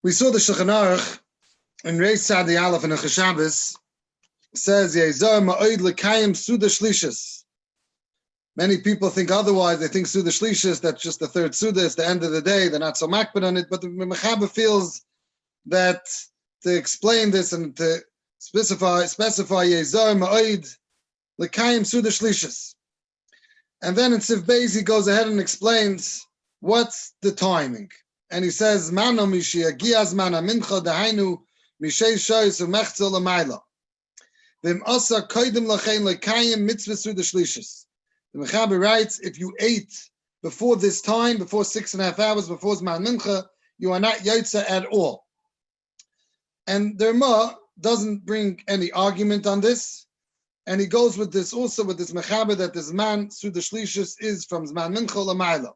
We saw the Shulchan Aruch in Reis Sadi Aleph and Shabbos says Yezor Ma'od L'Kayim Suda Shlishis. Many people think otherwise. They think Suda Shlishis, that's just the third Suda, it's the end of the day. They're not so makbid on it. But the Mechaber feels that to explain this and to specify Yezor Ma'od L'Kayim Suda Shlishis. And then in Sif Beis he goes ahead and explains what's the timing. And he says, Mano mishi agiaz mana mincha dahainu mishei shoyis umechzel lamayla. Vim asa koidim lachein lekayim mitzvah suda shlishis. The Mechaber writes, if you ate before this time, before 6.5 hours, before Zman Mincha, you are not yotza at all. And the Rama doesn't bring any argument on this. And he goes with this also, with this Mechaber, that the Zman Suda Shlishis is from Zman Mincha lamayla.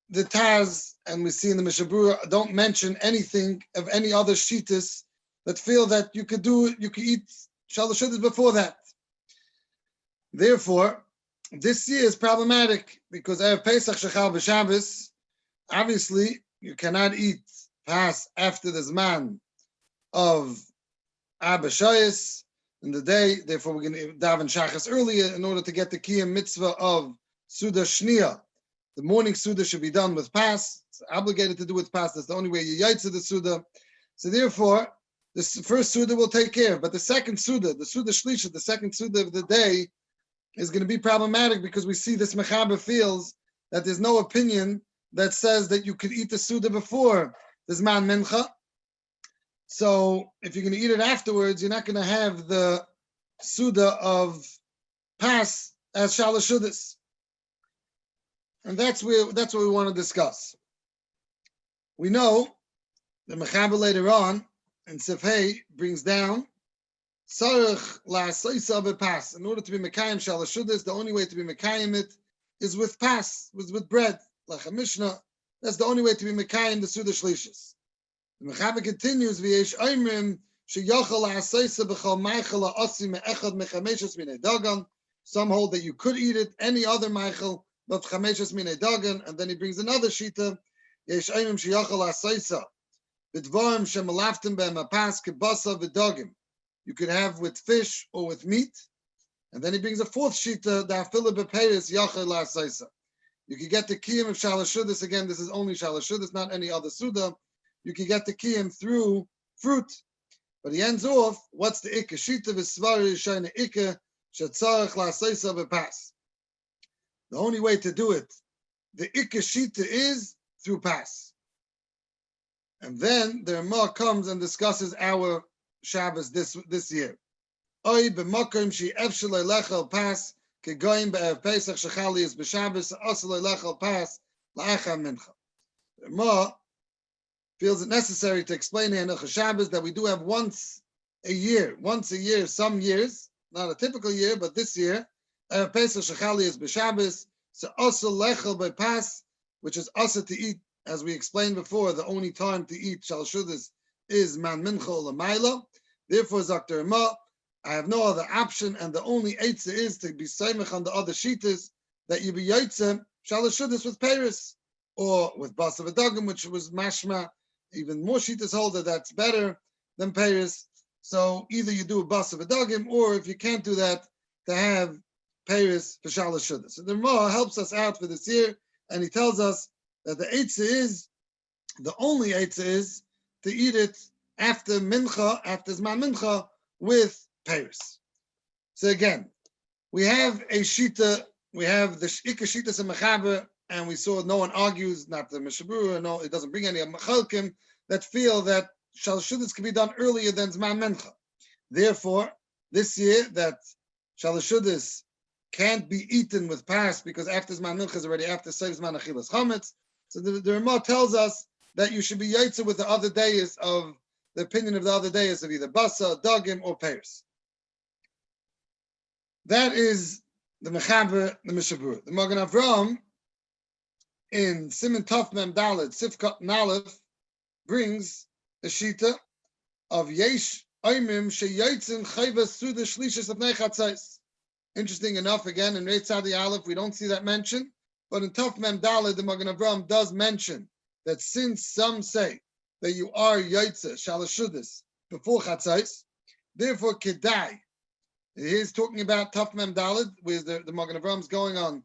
The Taz, and we see in the Mishabura, don't mention anything of any other shitas that feel that you could eat shalosh shudas before that. Therefore, this year is problematic because Erev Pesach Shechal B'Shabbos, obviously you cannot eat pas after the Zman of Abba Shayis in the day. Therefore, we're going to daven Shachas earlier in order to get the Kiyam mitzvah of Suda Shniya. The morning Suda should be done with pas. It's obligated to do with pas. That's the only way you yaitza the Suda. So therefore, the first Suda will take care. But the second Suda, the Suda Shlisha, the second Suda of the day, is going to be problematic because we see this Mechaber feels that there's no opinion that says that you could eat the Suda before the Zman Mincha. So if you're going to eat it afterwards, you're not going to have the Suda of pas as Shalosh Shudas. And that's what we want to discuss. We know the Mechaber later on in Sefhei brings down Sarach la'asoisa b'pas. In order to be Mekayim Shalosh Shudas, the only way to be Mekayim it is with pas, with bread, like a Mishnah. That's the only way to be Mekayim the Suda Shlishis. The Mechaber continues, V'yesh oimrim sheyochel la'asoisa b'chol meichel ha'osi me'echad mechameshes minei dagan. Some hold that you could eat it, any other meichel, but chameshes minei dagan, and then he brings another shita. Yesh oimrim sheyochel la'asoisa b'dvarim shemalaftim be'mapas kibasa v'dagim. You could have with fish or with meat. And then he brings a fourth shita, the afila b'peiris yochel la'asoisa. You could get the kiyam of shalosh shudas. Again, this is only shalosh shudas, not any other suda. You could get the kiyam through fruit. But he ends off, what's the ikka? Shita v'svari shayna ikka shetzarech la'asoisa b'pas. The only way to do it, the ikka shita, is through pas. And then the Rama comes and discusses our Shabbos this year. Oy b'makom she efshalei lechel pas kegoyim be'erev Pesach shechali is b'Shabbos asalei lechel pas la'achar mincha. The Rama feels it necessary to explain here in Shabbos that we do have once a year, some years, not a typical year, but this year, Erev Pesach shechali is b'Shabbos, so asal lechel be'pas, which is asal to eat, as we explained before, the only time to eat shalosh shudas is man mincha l'mayla. Therefore, Dr. Rama, I have no other option, and the only eitzah is to be seimach on the other shitas, that you be yaitza shalosh shudas with peiris, or with basa v'dagim, which was mashma. Even more shitas hold that that's better than peiris. So either you do a basa v'dagim, or if you can't do that, to have peiris for shalosh shudas. So the Rama helps us out for this year, and he tells us that the eitzah is, the only eitzah is, to eat it after mincha, after Zman Mincha, with peiris. So again, we have a shita, we have the ikka shitas and Mechaber, and we saw no one argues, not the Mishabura, no, it doesn't bring any Mechalkim that feel that shalosh shudas can be done earlier than Zman Mincha. Therefore, this year that shalosh shudas can't be eaten with pas because after Zman Mincha is already after Seif Zman Achilas Chametz. So the Rama tells us that you should be yaitza with the other days of the opinion of the other days of either basa, dagim, or peiris. That is the Mechaber, the Mishabura. The Magen Avraham in Siman Tov Mem Daled Sifkat Nalef brings the shita of Yesh Oimim Sheyatzin Chayva Suda Shlishis of Nechatzais. Interesting enough, again in Reit Tzadi Aleph we don't see that mentioned, but in Tov Mem Daled the Magen Avraham does mention that since some say that you are Yaitza, Shalashudis, before Chatzais. Therefore, Kedai. He's talking about Taf Mem Daled, where the Magen Avram is going on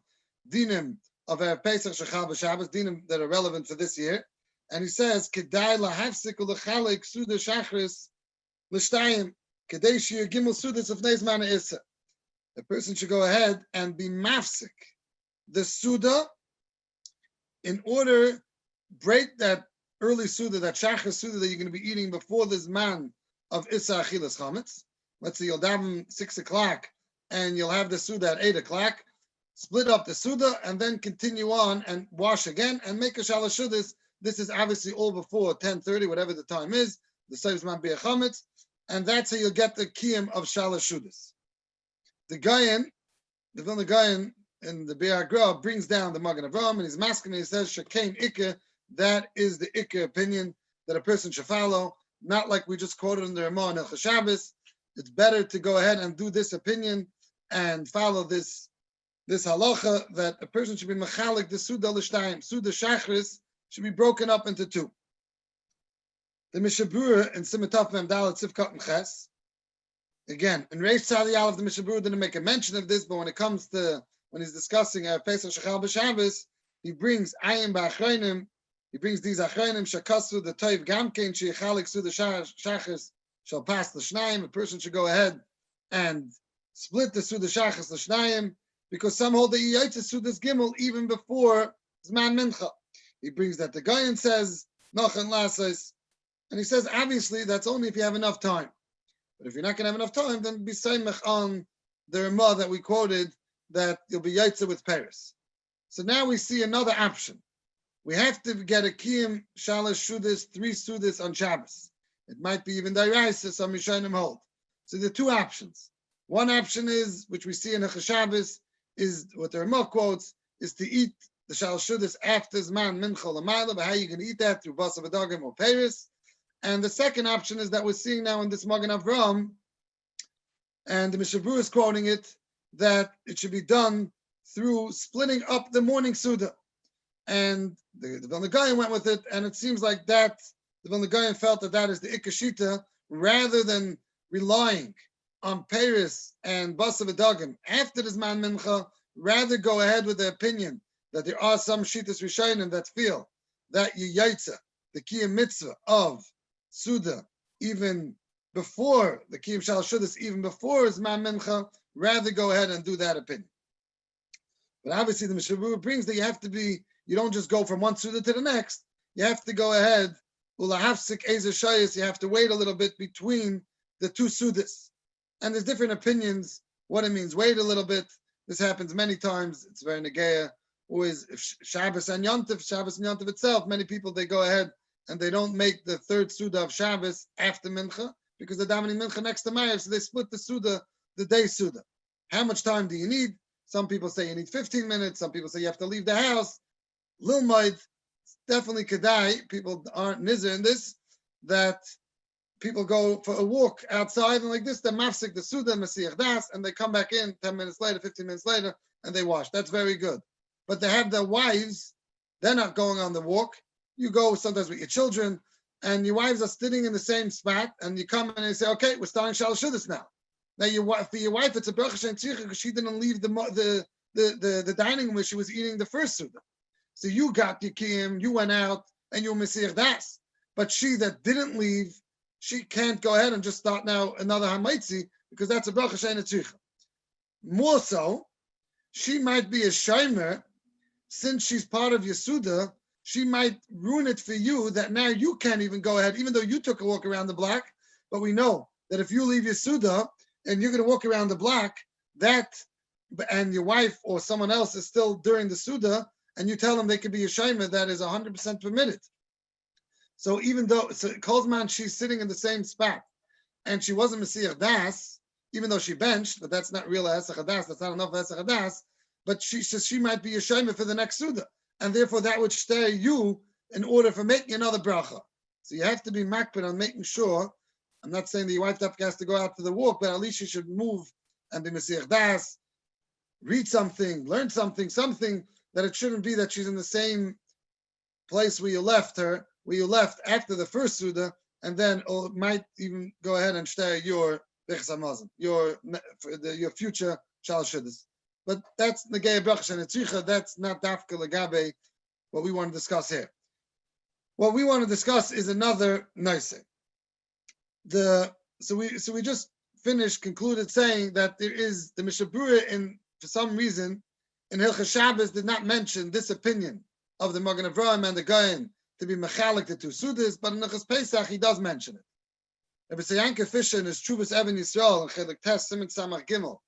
Dinim of Erev Pesach Shechal B'Shabbos, Dinim that are relevant for this year. And he says, Kedai lahafsik u'lechalek suda shachris l'shtayim, kedei shir gimel sudas of neizman isa. The person should go ahead and be mafsik the suda in order break that early suda, that shachris suda that you're going to be eating before this man of isa achilas chametz. Let's say you'll daven 6 o'clock and you'll have the suda at 8 o'clock. Split up the suda and then continue on and wash again and make a shalashudis. This is obviously all before 10:30, whatever the time is. The Seiv's man be a chametz, and that's how you'll get the kiyum of shalashudis. The Gayan, the Vilna Gayan in the Be'er Gra brings down the Magen Avram and he's masking. He says shekain ikka. That is the ikka opinion that a person should follow. Not like we just quoted in the Ramah and Hilchos Shabbos. It's better to go ahead and do this opinion and follow this halacha that a person should be mechalik the suda l'shtayim, suda shachris should be broken up into two. The Mishabura in Simataf Mem Dalet Sivkot and Ches. Again, in Reish Tzadi Aleph, the Mishabura didn't make a mention of this, but when it comes to when he's discussing Pesach Shechal B'Shabbos, he brings Ayim Ba'achreinim. He brings these Achreinim Shakasu the Toiv Gamkein Sheichalik Suda Shachris shall pass the Shnayim. A person should go ahead and split the Suda Shachris L'Shnayim because some hold the Yaitz Sudas Gimel even before Zman Mincha. He brings that the Gayan says Nochen Lasses, and he says obviously that's only if you have enough time. But if you're not going to have enough time, then be Seimech on the Ramah that we quoted that you'll be Yaitza with Paris. So now we see another option. We have to get a Kiyum Shalosh Shudas, 3 Sudas on Shabbos. It might be even Dairaisa, some Yishayim hold. So there are two options. One option is, which we see in Hilchos Shabbos, is what the Ramah quotes, is to eat the Shalosh Shudas after Zman Mincha L'mayla, but how you can eat that through Basa V'Dagim or Paris. And the second option is that we're seeing now in this Magen Avram, and the Mishabur is quoting it, that it should be done through splitting up the morning Suda. And the Vilna Gaon went with it, and it seems like that the Vilna Gaon felt that is the Ikashita, rather than relying on Paris and Basa V'Dagim after the Zman Mincha, rather go ahead with the opinion that there are some Shitas Rishonim that feel that you Yaitza, the Kiyum Mitzvah of Suda, even before the Kiyum Shalosh Shudas, even before Zman Mincha, rather go ahead and do that opinion. But obviously the Mishabur brings that you don't just go from one Suda to the next, you have to go ahead, Ulahafsik Ezer Shayas, you have to wait a little bit between the two Sudas. And there's different opinions what it means, wait a little bit. This happens many times, it's very Negeya. Always Shabbos and Yontif itself, many people, they go ahead and they don't make the third Suda of Shabbos after Mincha because they're davening Mincha next to Ma'ariv, so they split the Suda, the day Suda. How much time do you need? Some people say you need 15 minutes. Some people say you have to leave the house. Lilmaid, definitely Kedai. People aren't nizzer in this, that people go for a walk outside and like this, they're mafsik the Suda, Masiach Das, and they come back in 10 minutes later, 15 minutes later, and they wash. That's very good. But they have their wives, they're not going on the walk. You go sometimes with your children, and your wives are sitting in the same spot, and you come and you say, okay, we're starting Shalosh Shudas now. Now, for your wife, it's a bracha shein tzricha because she didn't leave the dining room where she was eating the first Suda. So you got your kiyum, you went out, and you Mesiach Das. But she that didn't leave, she can't go ahead and just start now another Hamaitzi because that's a bracha shein tzricha. More so, she might be a shaymer, since she's part of your Suda, she might ruin it for you that now you can't even go ahead, even though you took a walk around the block. But we know that if you leave your Suda and you're going to walk around the block, and your wife or someone else is still during the Suda, and you tell them they could be a shaymer, that is 100% permitted. So even though, Kolzman, she's sitting in the same spot, and she wasn't Mesiach Das, even though she benched, but that's not real Esach Das, that's not enough Esach Das, but she might be a shaymer for the next Suda. And therefore that would stay you in order for making another bracha. So you have to be makpid on making sure, I'm not saying that your wife has to go out to the walk, but at least she should move and be Mesiach Das, read something, learn something that it shouldn't be that she's in the same place where you left her where you left after the first Suda, and then might even go ahead and share your Bechas HaMazon, your future Shal Shudas. But that's Negei Brachas and Etzricha, that's not Dafka Lagabe, what we want to discuss here. What we want to discuss is another Noise. So we just concluded saying that there is the Mishabura for some reason in Hilchos Shabbos did not mention this opinion of the Magen Avraham and the Gaon to be mechalik the two Sudas, but in Hilchos Pesach he does mention it. Rabbi Sayanka Fisher in his Trubas Even Yisrael and Chelik Tes Siman Samach Gimel.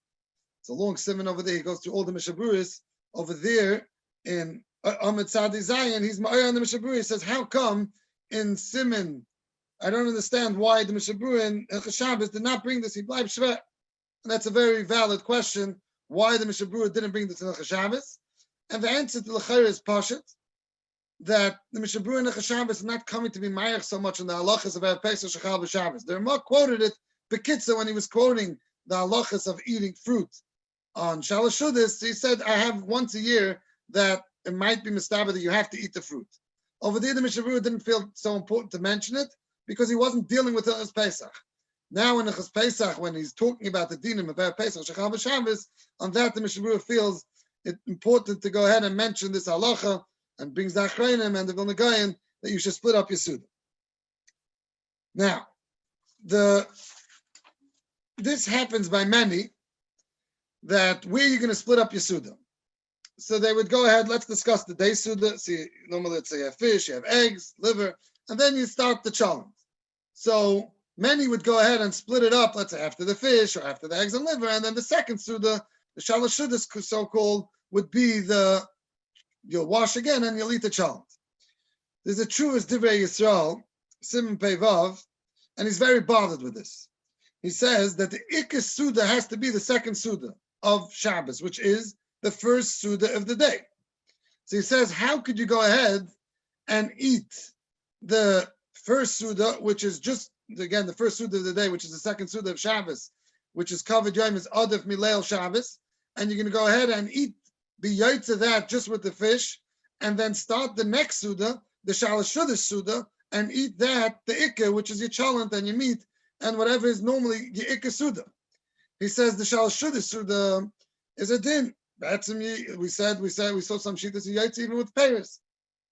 It's a long simon over there. He goes through all the Mishaburis over there in Ahmed Sadi Zion. He's Ma'ir on the Mishaburi. He says, how come in Siman? I don't understand why the Mishaburi in Hilchos Shabbos did not bring this. He bleib shver. And that's a very valid question. Why the Mishabura didn't bring this in Hilchos Shabbos? And the answer to the L'chaira is Pashat, that the Mishabura in Hilchos Shabbos is not coming to be Mayach so much in the halachas of Erev Pesach Shechal B'Shabbos. The Ramah quoted it, Bekitza, when he was quoting the halachas of eating fruit on Shalosh Shudas. He said, I have once a year that it might be mistaba that you have to eat the fruit. Over there, the Mishabura didn't feel so important to mention it because he wasn't dealing with Hilchos Pesach. Now in Hilchos Pesach, when he's talking about the dinim of Erev Pesach Shechal B'Shabbos, on that the Mishabura feels it important to go ahead and mention this halacha and brings the Achreinim and the Vilna Gaon that you should split up your Suda. Now, this happens by many, that where you're going to split up your Suda. So they would go ahead, let's discuss the day Suda. See, normally let's say you have fish, you have eggs, liver, and then you start the challenge. So many would go ahead and split it up, let's say after the fish or after the eggs and liver, and then the second Suda, the Shalosh Shudas so-called, would be you'll wash again and you'll eat the challenge. There's a truest Divrei Yisrael, Simon Peivav, and he's very bothered with this. He says that the Ikkas Suda has to be the second Suda of Shabbos, which is the first Suda of the day. So he says, how could you go ahead and eat the first Suda, which is just, again, the first Suda of the day, which is the second Suda of Shabbos, which is covered Yom is Adif Mileil Shabbos, and you're going to go ahead and eat the Yaitza that just with the fish, and then start the next Suda, the Shalosh Shudas Suda, and eat that, the Ikka, which is your chalent and your meat, and whatever is normally your Ikka Suda. He says the Shalosh Shudas Suda is a din. That's we saw some shittas Yaitza even with Paris.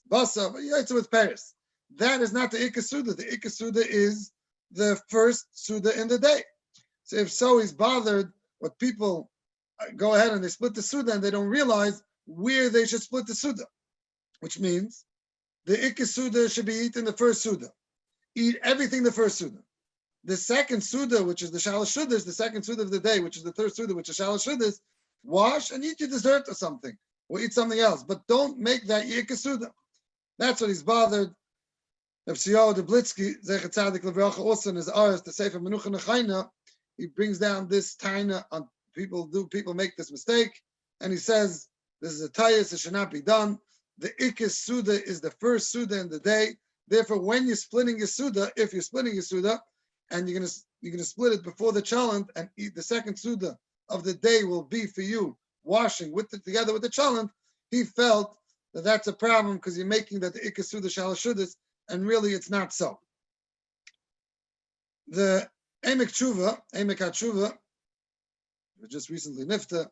Basa, but Yaitza with Paris. That is not the Ikka Suda. The Ikka Suda is the first Suda in the day. So if so, he's bothered what people go ahead and they split the Suda and they don't realize where they should split the Suda, which means the Ikka Suda should be eaten the first Suda. Eat everything the first Suda. The second Suda, which is the Shalosh Shudas, the second Suda of the day, which is the third Suda, which is Shalosh Shudas, wash and eat your dessert or something, or eat something else, but don't make that your Ikka Suda. That's what he's bothered. Rav Tzio Dublitzky, Zecher Tzadik Levracha, also in his Aris, the Sefer Menucha Nechaina, he brings down this taina on people make this mistake, and he says this is a tayus, it should not be done. The Ikka Suda is the first Suda in the day. Therefore, when you're splitting your Suda, if you're splitting your Suda, and you're gonna split it before the chalent and eat the second Suda of the day will be for you washing together with the chalent, he felt that that's a problem because you're making that the Ikka Suda Shalosh Shudas, and really it's not so. The Emek HaTshuva, just recently nifta,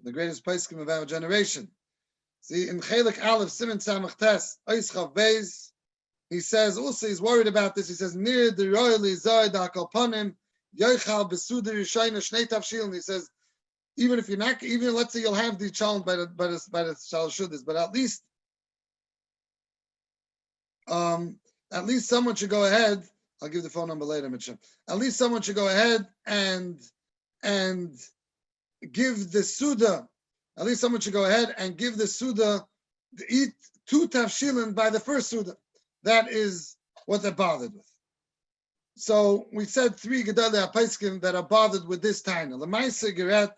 the greatest poskim of our generation. See, in Chelik Aleph Siman Samach Tes Oischav Beis, he says also he's worried about this. He says near the royally Zoid Akalpanim Yoichal Besuda Rishayna Shnei Tavshil. He says even if you're not, even let's say you'll have the challenge by the Shalosh Shudas, but at least someone should go ahead. I'll give the phone number later, Mitchell. At least someone should go ahead and give the Suda. At least someone should go ahead and give the Suda, eat 2 tafshilin by the first Suda. That is what they're bothered with. So we said 3 Gedolei HaPoskim that are bothered with this taina. L'maaseh Geret,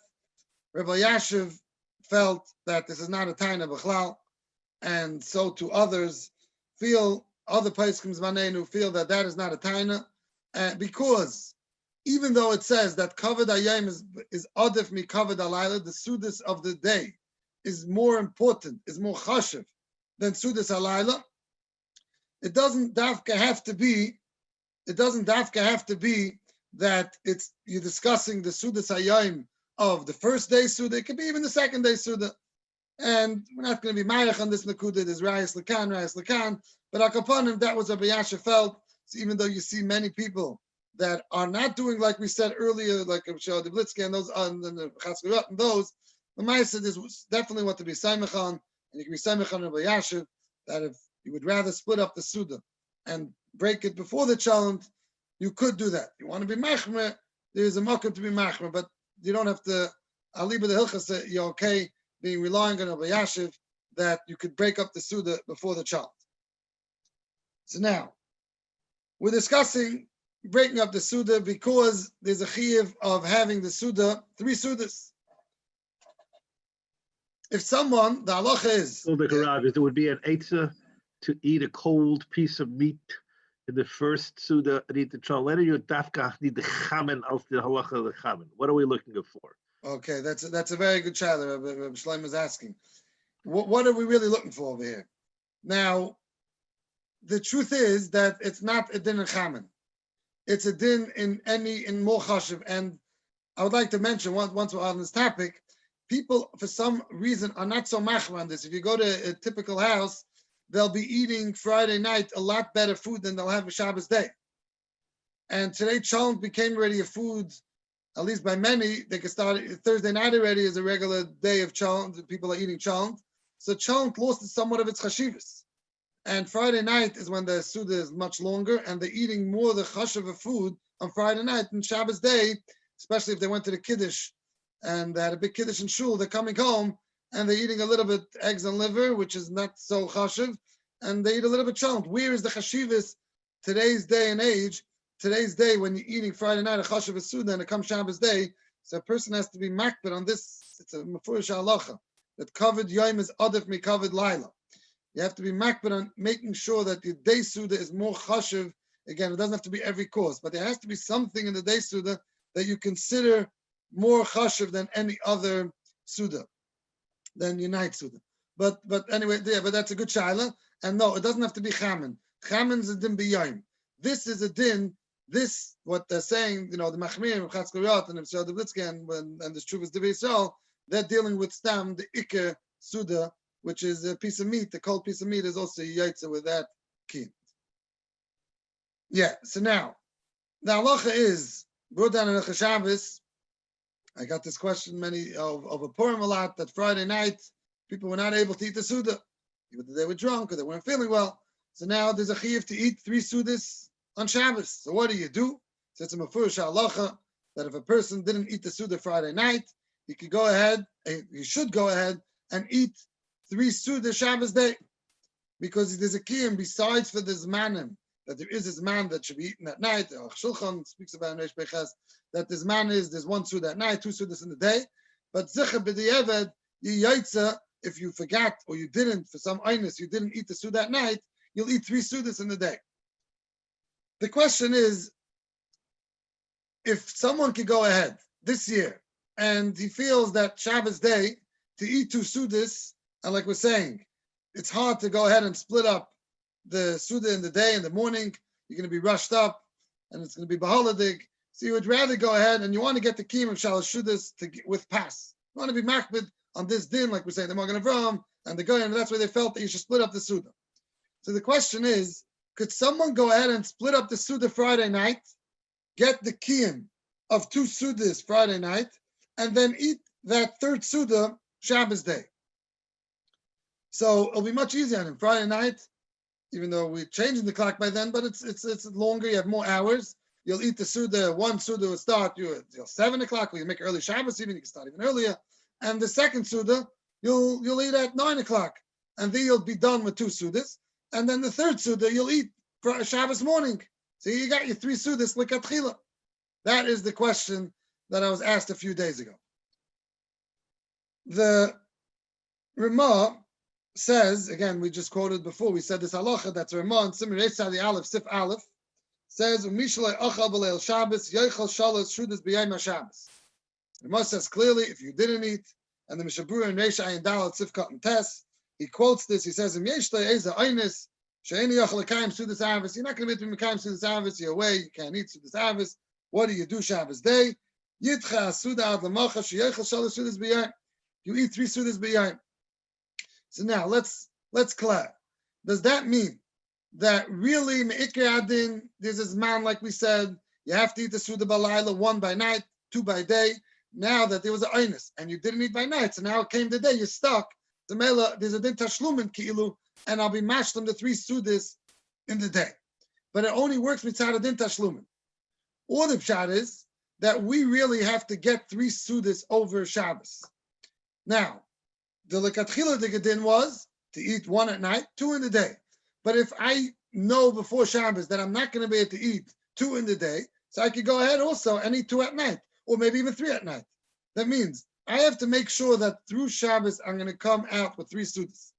Rabbi Yashiv felt that this is not a taina b'chlal, and so to others other Poskim Zmanenu feel that that is not a taina, because even though it says that kavod hayom is adif mi kavod halayla, the sudas of the day is more important, is more chashiv than Sudas Halayla, it doesn't dafka have to be that it's you're discussing the Sudas Hayayim of the first day Suda. It could be even the second day Suda. And we're not going to be mayach on this nakuda. There's Rayas Lakan. But Akapanim, that was Rabbi Yasha felt. So even though you see many people that are not doing like we said earlier, like Rabbi Blitzky and those, and the Chatzkurot and those, the Ma'aseh is definitely what to be Saimach on, and you can be Saimach on Rabbi Yasha, that if you would rather split up the Suda and break it before the challenge, you could do that. You want to be Machmer, there's a mokum to be Machmer, but you don't have to, Aliba the Hilchos, you're okay being relying on Rabbi Yashiv that you could break up the Suda before the child. So now, we're discussing breaking up the Suda because there's a chiyuv of having the Suda, 3 Sudas. If someone, the halacha is... So the HaRav, there would be an eitzah to eat a cold piece of meat in the first Suda and eat the child. Later you dafka need the chamen als the halacha of the chamen. What are we looking for? Okay, that's a very good child. Rabbi Shlomo is asking. What are we really looking for over here? Now, the truth is that it's not a din in chamen. It's a din in more chashiv. And I would like to mention once we're on this topic, people for some reason are not so machmer on this. If you go to a typical house, they'll be eating Friday night a lot better food than they'll have a Shabbos day. And today, cholent became already a food. At least by many, they can start Thursday night already is a regular day of cholent. People are eating cholent. So cholent lost somewhat of its chashivas. And Friday night is when the Suda is much longer and they're eating more the chashiv of food on Friday night than Shabbos day, especially if they went to the Kiddush and they had a big Kiddush in Shul, they're coming home and they're eating a little bit eggs and liver, which is not so chashiv, and they eat a little bit cholent. Where is the chashivas today's day and age? Today's day, when you're eating Friday night a chashav of Suda and it comes Shabbos day, so a person has to be makbid on this. It's a mefurish halacha that covered yom is adif me covered laila. You have to be makbid on making sure that your day Suda is more chashav. Again, it doesn't have to be every course, but there has to be something in the day Suda that you consider more chashav than any other Suda, than your night Suda. But anyway, yeah, but that's a good shaila. And no, it doesn't have to be chamen. Chamen is a din b'yom. This is a din. This, what they're saying, the Machmir, Chatzkurot, and the Blitzky, and the Shuvas Divrei Yisrael, they're dealing with stam, the Iker Suda, which is a piece of meat. The cold piece of meat is also yaitza with that key. Yeah, so now, the halacha is, brought down in Shabbos, I got this question of a Purim a lot, that Friday night, people were not able to eat the Suda. Either they were drunk or they weren't feeling well. So now there's a chiyuv to eat 3 Sudas on Shabbos. So what do? So it's a mefurish halacha that if a person didn't eat the Suda Friday night, he should go ahead and eat 3 Suda Shabbos day. Because there's a kiyum besides for the zmanim, that there is a zman that should be eaten at night. The Shulchan speaks about in Reish Beches, that the zman is there's 1 Suda at night, 2 Sudas in the day. But zicha b'di'evad, yaitza, if you forgot or you didn't, for some aynus, you didn't eat the Suda at night, you'll eat 3 Sudas in the day. The question is, if someone could go ahead this year and he feels that Shabbos day to eat 2 Sudas, and like we're saying, it's hard to go ahead and split up the Suda in the day, in the morning, you're going to be rushed up and it's going to be bahaladig. So you would rather go ahead and you want to get the kiyum of Shalosh Sudas with pass. You want to be makbid on this din, like we're saying, the Magen Avraham and the Goyim, and that's where they felt that you should split up the Suda. So the question is, could someone go ahead and split up the Suda Friday night, get the kiyum of 2 Sudas Friday night, and then eat that 3rd Suda Shabbos day? So it'll be much easier on him. Friday night, even though we're changing the clock by then, but it's longer, you have more hours. You'll eat the Suda, 1 Suda will start you at 7 o'clock, or you make early Shabbos even, you can start even earlier. And the 2nd Suda, you'll eat at 9 o'clock. And then you'll be done with 2 Sudas. And then the 3rd Suda, you'll eat for Shabbos morning. So you got your 3 Sudas likatchila. That is the question that I was asked a few days ago. The Ramah says, again, we just quoted before, we said this halacha, that's Ramah in Simon Sadi Aleph, Sif Aleph, says, Umishalei achal b'leil Shabbos, yoichal shalosh shudas b'yayim HaShabbos. Ramah says clearly, if you didn't eat and the Mishabura and Reisha and Dalat Sifkat and Tes. He quotes this. He says, "Im yeshta eza einis she'eni yochel lekayim sudas avis." You're not going to be able to lekayim sudas avis. You're away. You can't eat sudas avis. What do you do Shabbos day? Yitcha suda ad lamacha she'yechel shalosh sudas b'yayim. You eat 3 sudas b'yayim. So now let's clear. Does that mean that really me'ikr adin, there's this man, like we said, you have to eat the suda balayla, 1 by night, 2 by day. Now that there was an einus and you didn't eat by night, so now it came the day, you're stuck. The mela, there's a din tashlumin ki'ilu, and I'll be mashlim the 3 sudas in the day. But it only works mitzad a din tashlumin. Or the pshat is that we really have to get 3 sudas over Shabbos. Now, the lekatchila the din was to eat 1 at night, 2 in the day. But if I know before Shabbos that I'm not going to be able to eat 2 in the day, so I could go ahead also and eat 2 at night, or maybe even 3 at night. That means I have to make sure that through Shabbos I'm going to come out with 3 sudas.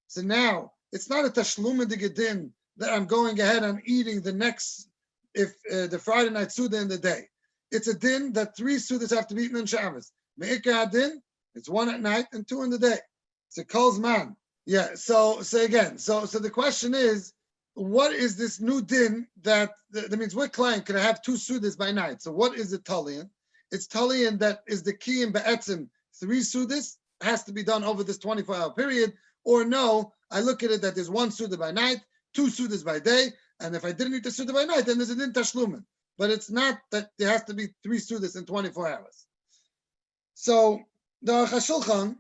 So now it's not a tashlum de gedin that I'm going ahead and eating the next, the Friday night suda in the day. It's a din that 3 sudas have to be eaten on Shabbos. Me'ikar din, it's 1 at night and 2 in the day. It's a kol's man. Yeah. So the question is, what is this new din that means what client could I have 2 sudas by night? So what is the talian? It's talian that is the key in be'etzim. 3 sudas has to be done over this 24-hour period, or no, I look at it that there's 1 suda by night, 2 sudas by day, and if I didn't eat the suda by night, then there's a din tashlumin. But it's not that there has to be 3 sudas in 24 hours. So the HaShulchan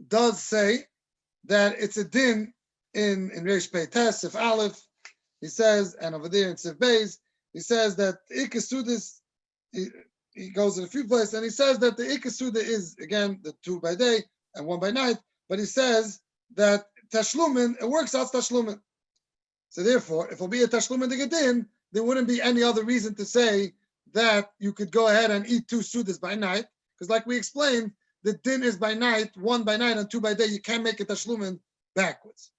does say that it's a din in Reish Pei Tes, Sif Aleph, he says, and over there in Sif Beis, he says that Ikka Sudas, he goes in a few places, and he says that the Ikka Suda is, again, the 2 by day and 1 by night, but he says that Tashlumin, it works out Tashlumin. So therefore, if it'll be a Tashlumin de Gedin, there wouldn't be any other reason to say that you could go ahead and eat 2 Sudas by night, because like we explained, the din is by night, 1 by night and 2 by day, you can't make a Tashlumin backwards.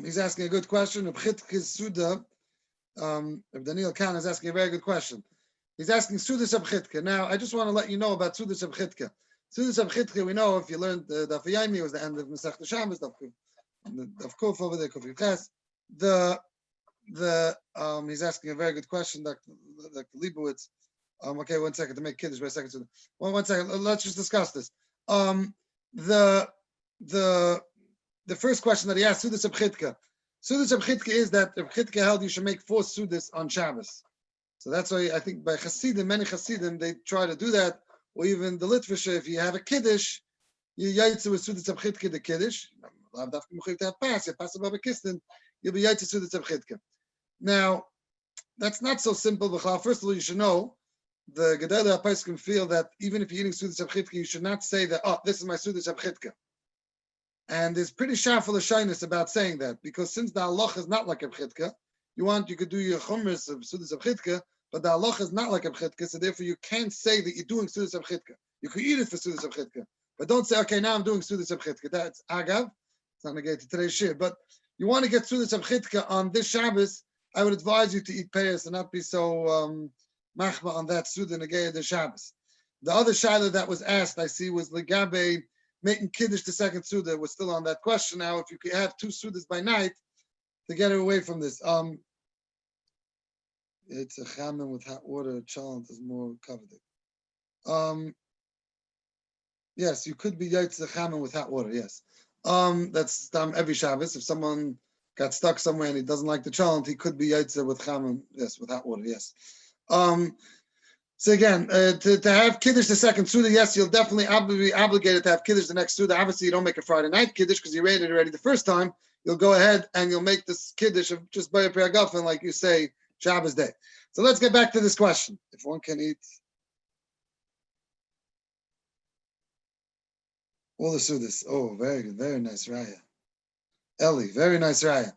He's asking a good question. Suda, Daniel Khan is asking a very good question. He's asking Suda Sabchitka. Now, I just want to let you know about Suda Sabchitka. Suda Sabchitka, we know if you learned the Daf Yomi, was the end of Masech Shabbos, Daf Kuf over there, Kuf Yiches. He's asking a very good question, Dr. Leibowitz. Okay, 1 second to make kiddush by a second. One second. Let's just discuss this. The first question that he asked, Suda Sabchitka. Suda Sabchitka is that the Chitka held you should make 4 Sudas on Shabbos. So that's why I think by Hasidim, many Hasidim, they try to do that. Or even the Litvisha, if you have a Kiddush, you yaitze with Suda Sabchitka the Kiddush. You'll pass above a Kistin, you'll be yaitze Suda Sabchitka. Now, that's not so simple. First of all, you should know, the Gedolei HaPoskim feel that even if you're eating Suda Sabchitka, you should not say that, oh, this is my Suda Sabchitka. And there's pretty sharp of shyness about saying that, because since the halacha is not like a bchitka, you could do your chumras of sudas of bchitka, but the halacha is not like a bchitka, so therefore you can't say that you're doing sudas of bchitka. You could eat it for sudas of bchitka, but don't say, okay, now I'm doing sudas of bchitka. That's agav. It's not negated to today's shir, but you want to get sudas of bchitka on this Shabbos. I would advise you to eat payas and not be so machma on that suda negayah the Shabbos. The other shaila that was asked, I see, was legabe making kiddush the second suda. We're still on that question now. If you could have 2 sudas by night to get away from this, it's a chamen with hot water. Challenge is more coveted. Yes, you could be yaitz a chamen with hot water. Yes, that's every Shabbos. If someone got stuck somewhere and he doesn't like the challenge, he could be yaitz with chamen. Yes, with hot water. Yes. So again, to have kiddush the second suda, yes, you'll definitely be obligated to have kiddush the next suda. Obviously, you don't make a Friday night kiddush because you made it already the first time. You'll go ahead and you'll make this kiddush of just by a priyagafen, like you say, Shabbos day. So let's get back to this question. If one can eat all the sudas. Oh, very good, very nice raya. Eli, very nice raya.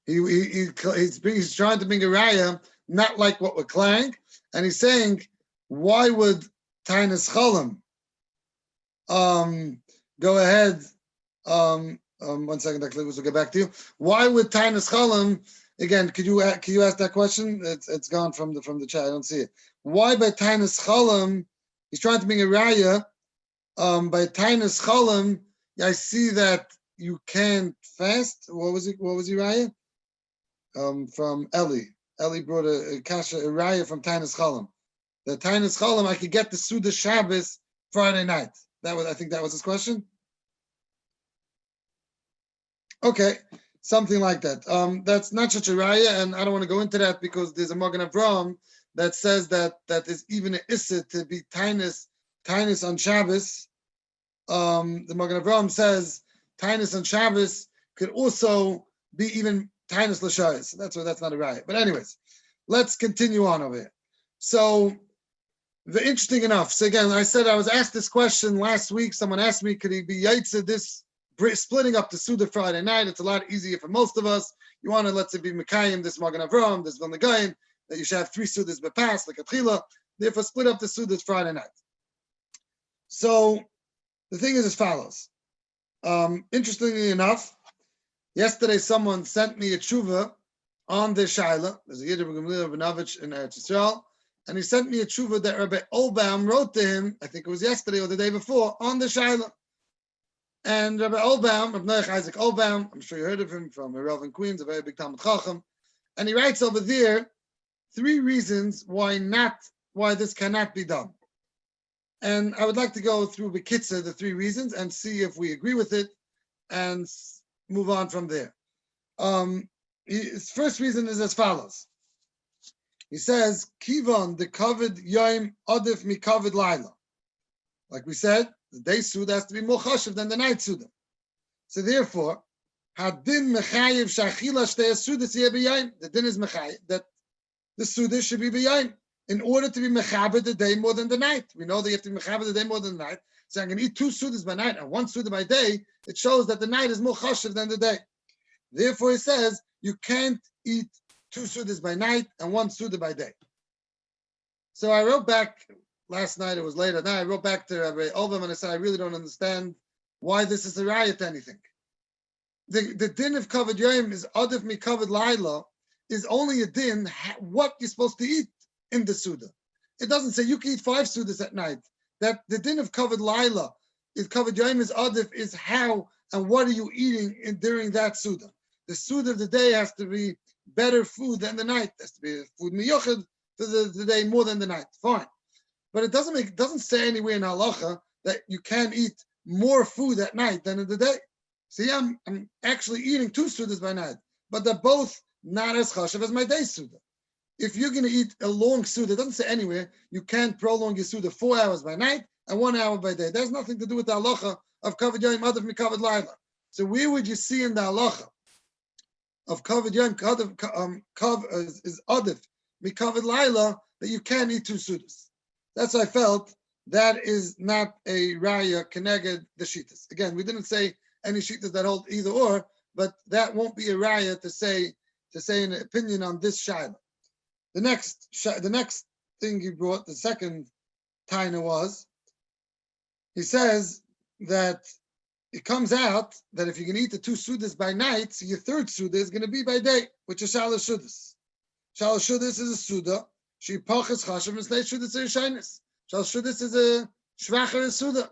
He's trying to bring a raya, not like what we're clang, and he's saying, why would Tainas Cholim go ahead? 1 second, Dr. Lewis, we'll get back to you. Why would Tainas Cholim, again, could you ask that question? It's gone from the chat, I don't see it. Why by Tainas Cholim, he's trying to bring a raya By Tainus Cholim, I see that you can't fast. What was it? What was Raya? From Eli. Eli brought a kasha, a Raya from Tainus Cholim. The Tainus Cholim, I could get the Suda Shabbos Friday night. I think that was his question. Okay, something like that. That's not such a Raya, and I don't want to go into that because there's a Magen Avraham that says that is even an issa to be Tainus on Shabbos. The Magen Avraham says Tainus on Shabbos could also be even Tainus l'shayis. That's not a Raya. But anyways, let's continue on over here. So, interesting enough. So again, I said I was asked this question last week. Someone asked me, could he be Yaitse this splitting up the Suda Friday night? It's a lot easier for most of us. You want to, let's say, be Mekayim, this Magen Avraham, this Vilna Gaon, that you should have 3 Sudas bepas, like a Tchila. Therefore, split up the Sudas Friday night. So, the thing is as follows. Interestingly enough, yesterday someone sent me a tshuva on the Shaila. There's a Yiddish Rabinovich in Eretz Yisrael. And he sent me a tshuva that Rabbi Olbaum wrote to him, I think it was yesterday or the day before, on the Shaila. And Rabbi Olbaum, Rabbi Noach Isaac Olbaum, I'm sure you heard of him from HaRav in Queens, a very big Talmud Chacham. And he writes over there 3 reasons why this cannot be done. And I would like to go through Bekitza, the 3 reasons, and see if we agree with it and move on from there. His first reason is as follows. He says, Kivon the covered Yom Odif mi covered Laila. Like we said, the day Suda has to be more chashiv than the night Suda. So therefore, Hadin Mechayiv Shachila Shtei Suda Siya B'Yayim. The din is Mechayiv, that the Suda should be B'Yayim in order to be Mechaber the day more than the night. We know that you have to be Mechaber the day more than the night. So I'm going to eat 2 Sudas by night and 1 Suda by day. It shows that the night is more chashiv than the day. Therefore, he says, you can't eat 2 Sudas by night and 1 Suda by day. So I wrote back last night, it was late at night, I wrote back to Rabbi Olbaum and I said, I really don't understand why this is a riot to anything. The din of covered Yom is Adif mi covered Laila is only a din what you're supposed to eat in the Suda. It doesn't say you can eat 5 Sudas at night. That the din of covered Laila is covered Yom is Adif is how and what are you eating during that Suda. The Suda of the day has to be better food than the night. It has to be food miyuchad for the day more than the night. Fine. But it doesn't say anywhere in halacha that you can eat more food at night than in the day. See, I'm actually eating 2 sudas by night, but they're both not as chashav as my day suda. If you're going to eat a long suda, it doesn't say anywhere you can't prolong your suda 4 hours by night and 1 hour by day. There's nothing to do with the halacha of covered yom adif mi covered laila. So where would you see in the halacha of covered yom is adif mi covered laila that you can't eat 2 sudas? That's why I felt that is not a raya keneged the shitas. Again, we didn't say any shitas that hold either or, but that won't be a raya to say an opinion on this shaila. The next thing he brought, the second taina was, he says that it comes out that if you're going to eat the 2 sudas by night, so your 3rd suda is going to be by day, which is shalosh sudas. Shalosh sudas is a suda. She pachas chashav and snei sudas is shaynis. Shalosh sudas is a shvacher suda.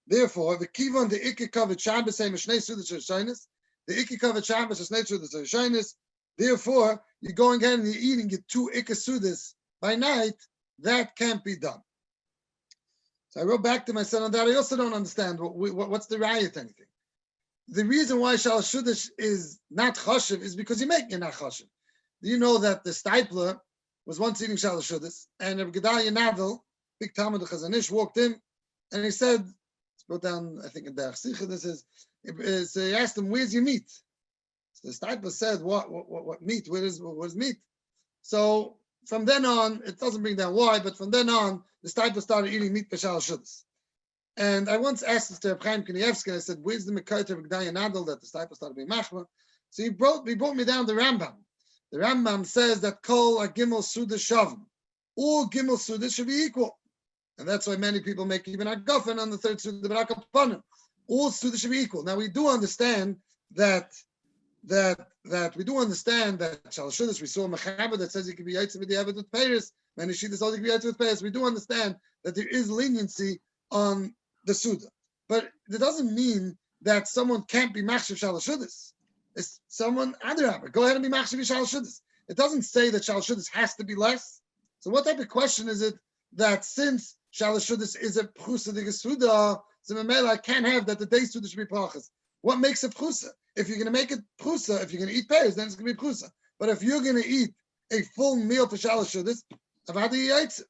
Therefore, the kivon the ikke covered Shabbos say mishnei sudas is shaynis. The ikke covered Shabbos is snei sudas is shaynis. Therefore, you're going ahead and you're eating your 2 ikke sudas by night. That can't be done. So I wrote back to my son on that. I also don't understand what's the riot anything. The reason why shalosh sudas is not chashiv is because you're making it not chashiv. Do you know that the stipler was once eating shalosh sudas, and Rabbi Gedalia Nadel, big Talmud Chazanish, walked in, and he said, it's brought down, I think in the Simcha, this is, so he asked him, where's your meat? So the stipler said, what meat? What is meat? So from then on, it doesn't bring down why, but from then on, the stipler started eating meat for shalosh sudas. And I once asked this to Reb Chaim Kanievsky, and I said, where's the Mekayt of Gedalia Nadel that the stipler started being machma? So he brought me down the Rambam. The Rambam says that kol a gimel suda shavim. All gimel suda should be equal. And that's why many people make even a guffin on the 3rd suda, but akapanim. All suda should be equal. Now we do understand that shalosh sudas, we saw mechaber that says you can be yaitz with the avid with peiros. Many shittas also can be yaitz with peiros. We do understand that there is leniency on the Suda. But it doesn't mean that someone can't be Machshav Shalosh Shudas. It's someone, Adarabba, go ahead and be Machshav Shalosh Shudas. It doesn't say that Shalosh Shudas has to be less. So what type of question is it that since Shalosh Shudas is a Pchusa de Gesuda, so Mamela, I can't have that the day Suda should be Pachas. What makes it Pchusa? If you're going to make it Pchusa, if you're going to eat pears, then it's going to be Pchusa. But if you're going to eat a full meal for Shalosh Shudas, Avada Yaitze.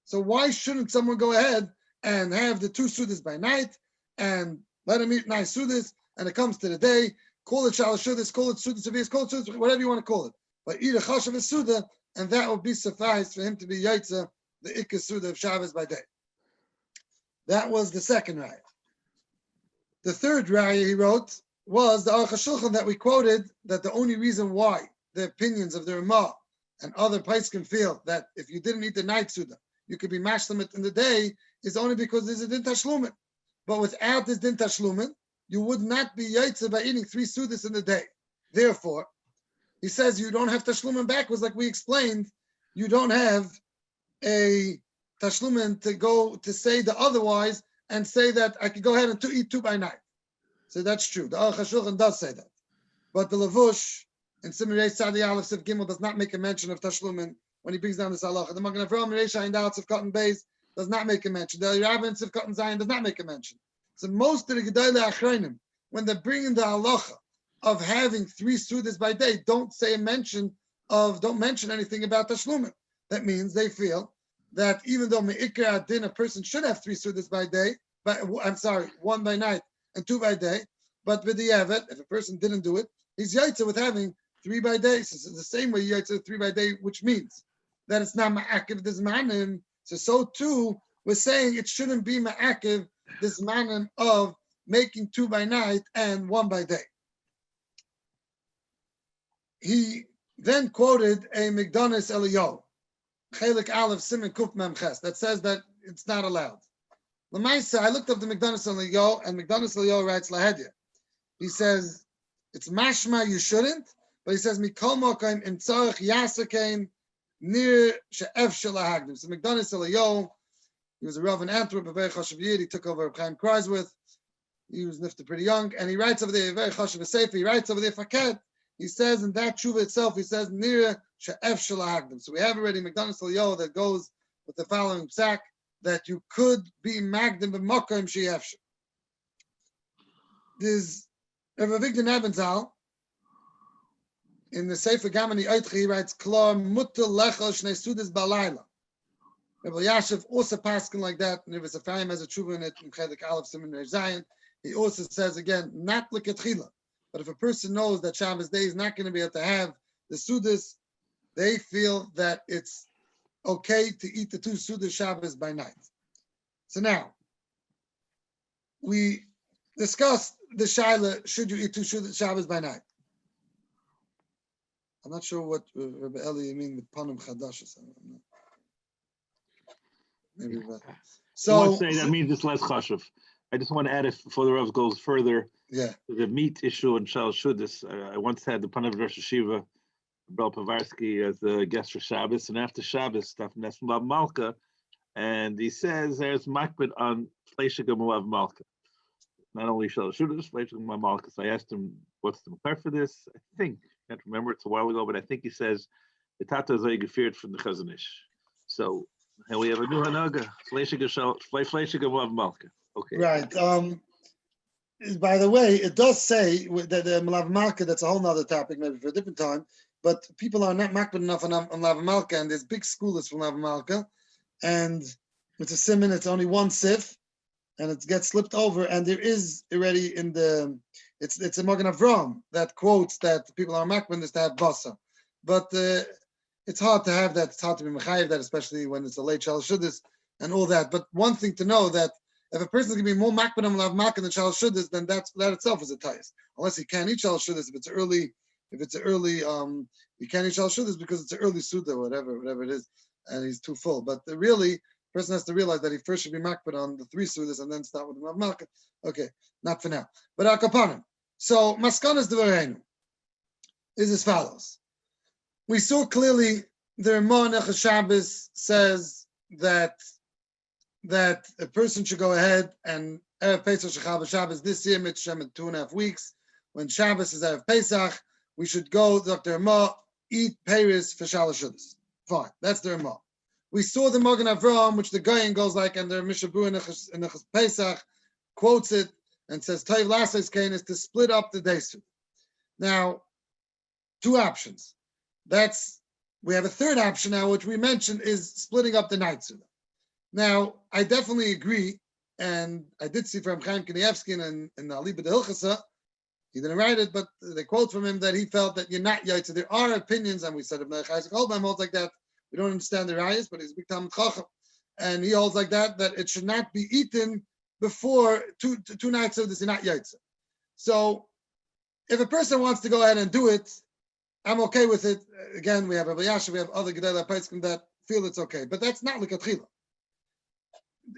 So why shouldn't someone go ahead and have the 2 Sudas by night and let him eat nice Sudas, and it comes to the day, call it Shalosh Shudas, call it Sudas Avias, call it Sudas, whatever you want to call it. But eat a Chashav Suda, and that will be suffice for him to be Yaitze, the Ikka Suda of Shabbos by day. That was the second raya. The third raya he wrote was the Aruch HaShulchan that we quoted, that the only reason why the opinions of the Ramah and other Paiskim feel that if you didn't eat the night Suda, you could be mashlim in the day, is only because there's a din tashlumin. But without this din tashlumin, you would not be yaitze by eating 3 sudas in the day. Therefore, he says you don't have tashlumin backwards, like we explained. You don't have a tashlumin to go to say the otherwise and say that I could go ahead and eat 2 by night. So that's true. The Aruch HaShulchan does say that. But the Lavush in Simirei Sadi Aleph Sif Gimel does not make a mention of tashlumin when he brings down this halacha. The Magen Avraham Reisha in Daled Sif Cotton Beis does not make a mention. The HaRav in Sif Cotton Zion does not make a mention. So most of the Gedolei Achronim, when they're bringing the halacha of having 3 sudas by day, don't mention anything about tashlumin. That means they feel that even though me'ikra adin, a person should have 3 sudas by day, but 1 by night and 2 by day, but with the evet, if a person didn't do it, he's yaitza with having 3 by day. So it's the same way yaitza 3 by day, which means that it's not ma'akiv this manim. So too, we're saying it shouldn't be ma'akiv this manim of making 2 by night and 1 by day. He then quoted a Migdanis Eliyahu, Chelik Aleph Siman Kuf Mem Ches, that says that it's not allowed. L'maisa, I looked up the Migdanis Eliyahu, and Migdanis Eliyahu writes Lahedya. He says it's mashma you shouldn't, but he says Mikol Mokaim Im Tzarich Yasakein Nir She'ef Shalahagdim. So Migdanis Eliyahu, he was a Rav in Antwerp, a very chashuv yid. He took over Chaim Kreiswith. He was nifted pretty young, and he writes over there a very chashuv sefer. He writes over there Faket. He says in that tshuva itself, he says Nir She'ef Shalahagdim. So we have already Migdanis Eliyahu that goes with the following psak, that you could be magdim b'mokim she'efshel. There's Rav Avigdor Nebenzal in the Sefer Gamani Eitchi, he writes Klar mutter lecha shnei sudas balayla. Rabbi Yashiv also paskin like that, and Rabbi Safraim has a tshuva in it in Chelik Aleph Siman Zion. He also says again, not l'ketchila, but if a person knows that Shabbos day is not going to be able to have the sudas, they feel that it's okay to eat the 2 sudas Shabbos by night. So now, we discussed the shaila, should you eat 2 sudas Shabbos by night? I'm not sure what Rabbi Eli you mean with panim chadash or something. Maybe that. So I want to say that means it's less chashuv. I just want to add, if before the Rav goes further, yeah, to the meat issue and Shal Shudas. I once had the Panav Rosh Hashiva, Bel Pavarsky, as a guest for Shabbos, and after Shabbos, stuff Nesmalav Malka, and he says there's makbid on Fleishigam Malav Malka. Not only Shal Shudas, Fleishigam Malav Malka. So I asked him, what's the makar for this? I think, I can't remember, it's a while ago, but I think he says the Tata is gefeared from the Chazanish. So, and we have a new Hanaga, Fleishigam Malav Malka. Okay. Right. By the way, it does say that the Malav Malka, that's a whole nother topic, maybe for a different time, but people are not makbid enough on Malav Malka, and there's big schoolers for Malav Malka, and it's a siman, it's only 1 sif, and it gets slipped over, and there is already in the, it's a Magen Avraham that quotes that people are makbid is to have basa, but it's hard to have that, it's hard to be mechayev that, especially when it's a late Shal Shudas and all that. But one thing to know that if a person is going to be more makbid on Malav Malka than Shal Shudas, then that itself is a tayis. Unless he can't eat Shal Shudas, if it's early, he can't eat Shal Shudas because it's an early Suda, whatever it is, and he's too full. But really, the person has to realize that he first should be makbid on the 3 Sudas and then start with the Malav Malka. Okay, not for now. But Akapanim. So, Maskanas Devareinu is as follows. We saw clearly the Ramah Nechas Shabbos says that that a person should go ahead and Erev Pesach Shechal Shabbos this year, Mitzvah in 2.5 weeks. When Shabbos is Erev Pesach, we should go, Dr. Ramah, eat Paris for Shalosh Shudas. Fine, that's the Ramah. We saw the Magen Avraham, which the Goyen goes like, and the Mishabur in the Pesach quotes it and says, Taiv Lasses Kain is to split up the day suit. Now, two options. We have a third option now, which we mentioned is splitting up the night suit. Now, I definitely agree, and I did see from Chaim Kanievsky in the Aliba de Hilchos, he didn't write it, but they quote from him that he felt that you're not yaitza. There are opinions, and we said Ibn Isaac Holbein holds like that. We don't understand the rayas, but he's a big Talmud Chacham, and he holds like that it should not be eaten before two nights of this. You're not yaitza. So, if a person wants to go ahead and do it, I'm okay with it. Again, we have Rabbi Yasha, we have other Gedela Paiskim that feel it's okay, but that's not likatchila.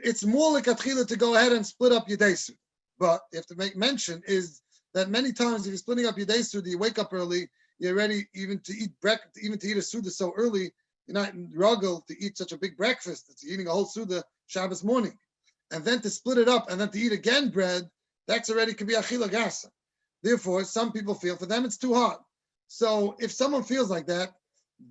It's more likatchila to go ahead and split up your day suit. But you have to make mention is that many times if you're splitting up your day suit, you wake up early, you're ready even to eat breakfast, even to eat a suda so early, you're not in ruggle to eat such a big breakfast. It's eating a whole suda Shabbos morning. And then to split it up and then to eat again bread, that's already could be achila gasa. Therefore, some people feel for them it's too hard. So if someone feels like that,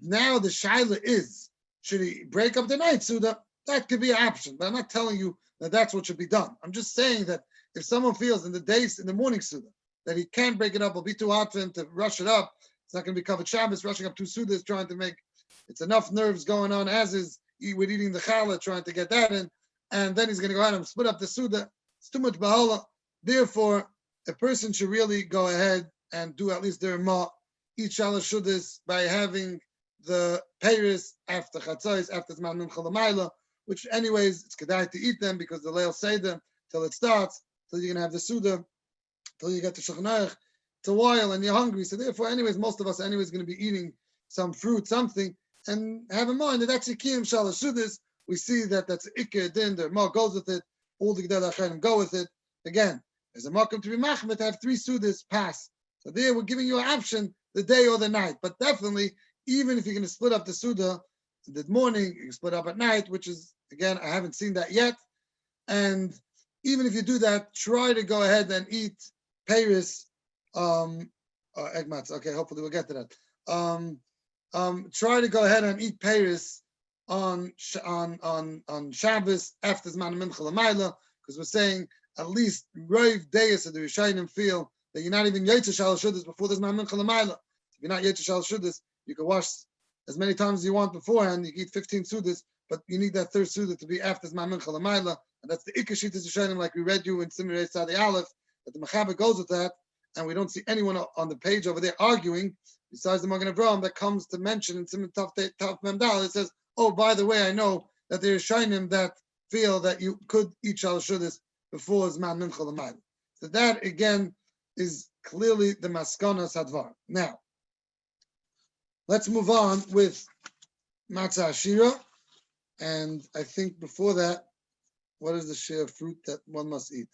now the shaila is, should he break up the night suda? That could be an option, but I'm not telling you that that's what should be done. I'm just saying that if someone feels in the morning suda, that he can't break it up, it'll be too hard for him to rush it up. It's not going to be covered Shabbos, rushing up two sudas, trying to make, it's enough nerves going on as is with eating the challah, trying to get that in, and then he's going to go ahead and split up the suda. It's too much bahala. Therefore, a person should really go ahead and do at least their ma, eat shalosh shudas by having the peiros after chatzos, after zman mincha l'mayla, which anyways, it's kedai to eat them because the leil seder till it starts, till you're going to have the suda, till you get to Shulchan Aruch. It's a while and you're hungry. So therefore, anyways, most of us anyways going to be eating some fruit, something, and have in mind that that's a kiyum shalosh shudas. We see that that's ikir din, the ma goes with it, all the gedel acharim go with it. Again, there's a makom to be machmet to have 3 sudas pass. So there we're giving you an option, the day or the night. But definitely, even if you're going to split up the suda in the morning, you can split up at night, which is, again, I haven't seen that yet. And even if you do that, try to go ahead and eat peiros, egg mats. Okay, hopefully we'll get to that. Try to go ahead and eat peiros on Shabbos after Zman Mincha L'mayla, because we're saying at least Rav Deis of the Rishayim feel that you're not even Yetzer Shalosh Shudas before the Zman Mincha L'mayla. If you're not Yetzer Shalosh Shudas, you can wash as many times as you want beforehand. You can eat 15 sudas, but you need that third suda to be after Zman Mincha L'mayla, and that's the Ikar Shittas Rishayim, like we read you in Simcha Sadi Aleph, that the Mechaber goes with that, and we don't see anyone on the page over there arguing, besides the Magen Avraham, that comes to mention in Simcha Tav Mem Dal. It says, oh, by the way, I know that there are Shainim that feel that you could eat Shalosh Shudas before Zman Mincha L'mayla. So that, again, is clearly the Maskonas Hadvar. Now, let's move on with Matzah Ashira. And I think before that, what is the share of fruit that one must eat?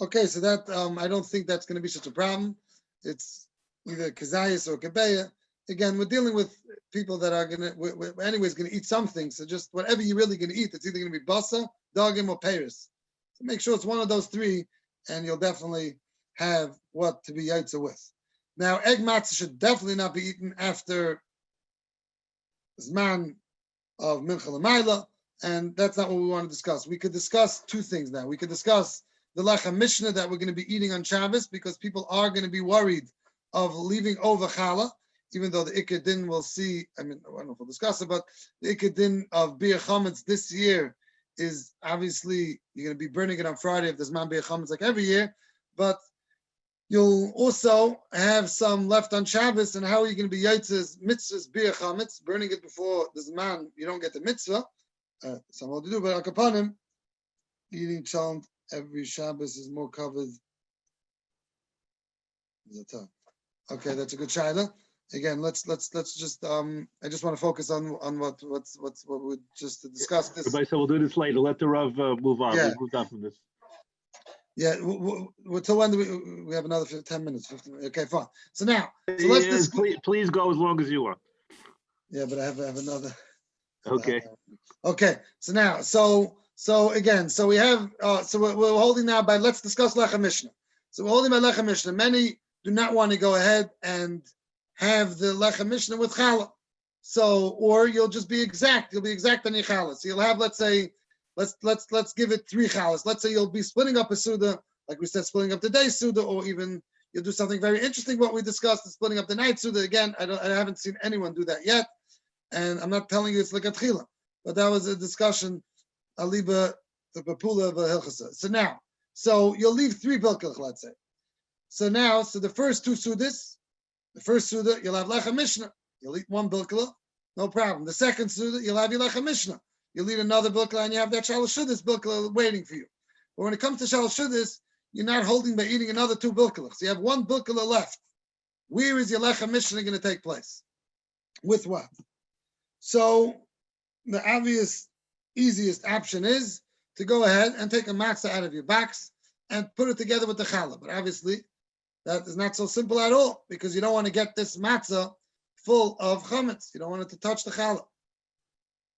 Okay, so that, I don't think that's going to be such a problem. It's either Kazayas or Kebeya. Again, we're dealing with people that are we're anyways going to eat something. So just whatever you're really going to eat, it's either going to be basa, dogim, or peiros. So make sure it's one of those 3, and you'll definitely have what to be yaitza with. Now, egg matzah should definitely not be eaten after zman of mincha l'mayla, and that's not what we want to discuss. We could discuss 2 things now. We could discuss the lechem mishnah that we're going to be eating on Shabbos, because people are going to be worried of leaving over challah, even though the Ikar Din will see, I don't know if we'll discuss it, but the Ikar Din of Bir Chametz this year is obviously, you're going to be burning it on Friday if there's man Bir Chametz like every year, but you'll also have some left on Shabbos, and how are you going to be Yaitzah's mitzvahs Bir Chametz, burning it before there's man, you don't get the mitzvah, some will do, but Akapanim, eating chalent every Shabbos is more covered. Okay, that's a good shaila. Again, let's just I just want to focus on what we just discussed. This. Everybody said we'll do this later. Let the Rav move on. Yeah. We've moved on from this. Yeah, till when do we have another 10 minutes? 15 minutes. Okay, fine. So now, let's please go as long as you want. Yeah, but I have another. Okay. Okay. So now, so So again, so we have, so we're holding now by, let's discuss Lechem Mishnah. So we're holding by Lechem Mishnah. Many do not want to go ahead and have the Lechem Mishnah with Challah. So, or you'll just be exact. You'll be exact on your Challah. So you'll have, let's say, let's give it 3 Challahs. Let's say you'll be splitting up a Suda, like we said, splitting up the day Suda, or even you'll do something very interesting. What we discussed is splitting up the night Suda. Again, I haven't seen anyone do that yet, and I'm not telling you it's like a Tchila, but that was a discussion. Aliba the Papula of Hilchos. So now, so you'll leave 3 bilkach, let's say. So now, so the first 2 Sudas, the first Suda, you'll have Lechem Mishnah. You'll eat 1 bilkala, no problem. The second Suda, you'll have your Lechem Mishnah. You'll eat another bilkala, and you have that Shalosh Shudas bilkala waiting for you. But when it comes to Shalosh Shudas, you're not holding by eating another 2 bilkala. So you have 1 bilkala left. Where is your Lechem Mishnah going to take place? With what? So the obvious, easiest option is to go ahead and take a matzah out of your box and put it together with the challah. But obviously, that is not so simple at all, because you don't want to get this matzah full of chametz. You don't want it to touch the challah.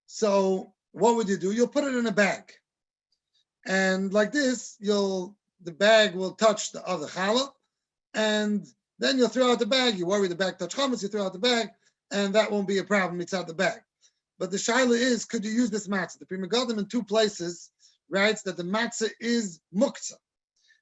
So what would you do? You'll put it in a bag. And like this, the bag will touch the other challah, and then you'll throw out the bag. You worry the bag touch chametz, you throw out the bag, and that won't be a problem. It's out the bag. But the shaila is, could you use this matzah? The Pri Megadim in 2 places writes that the matzah is muktzah.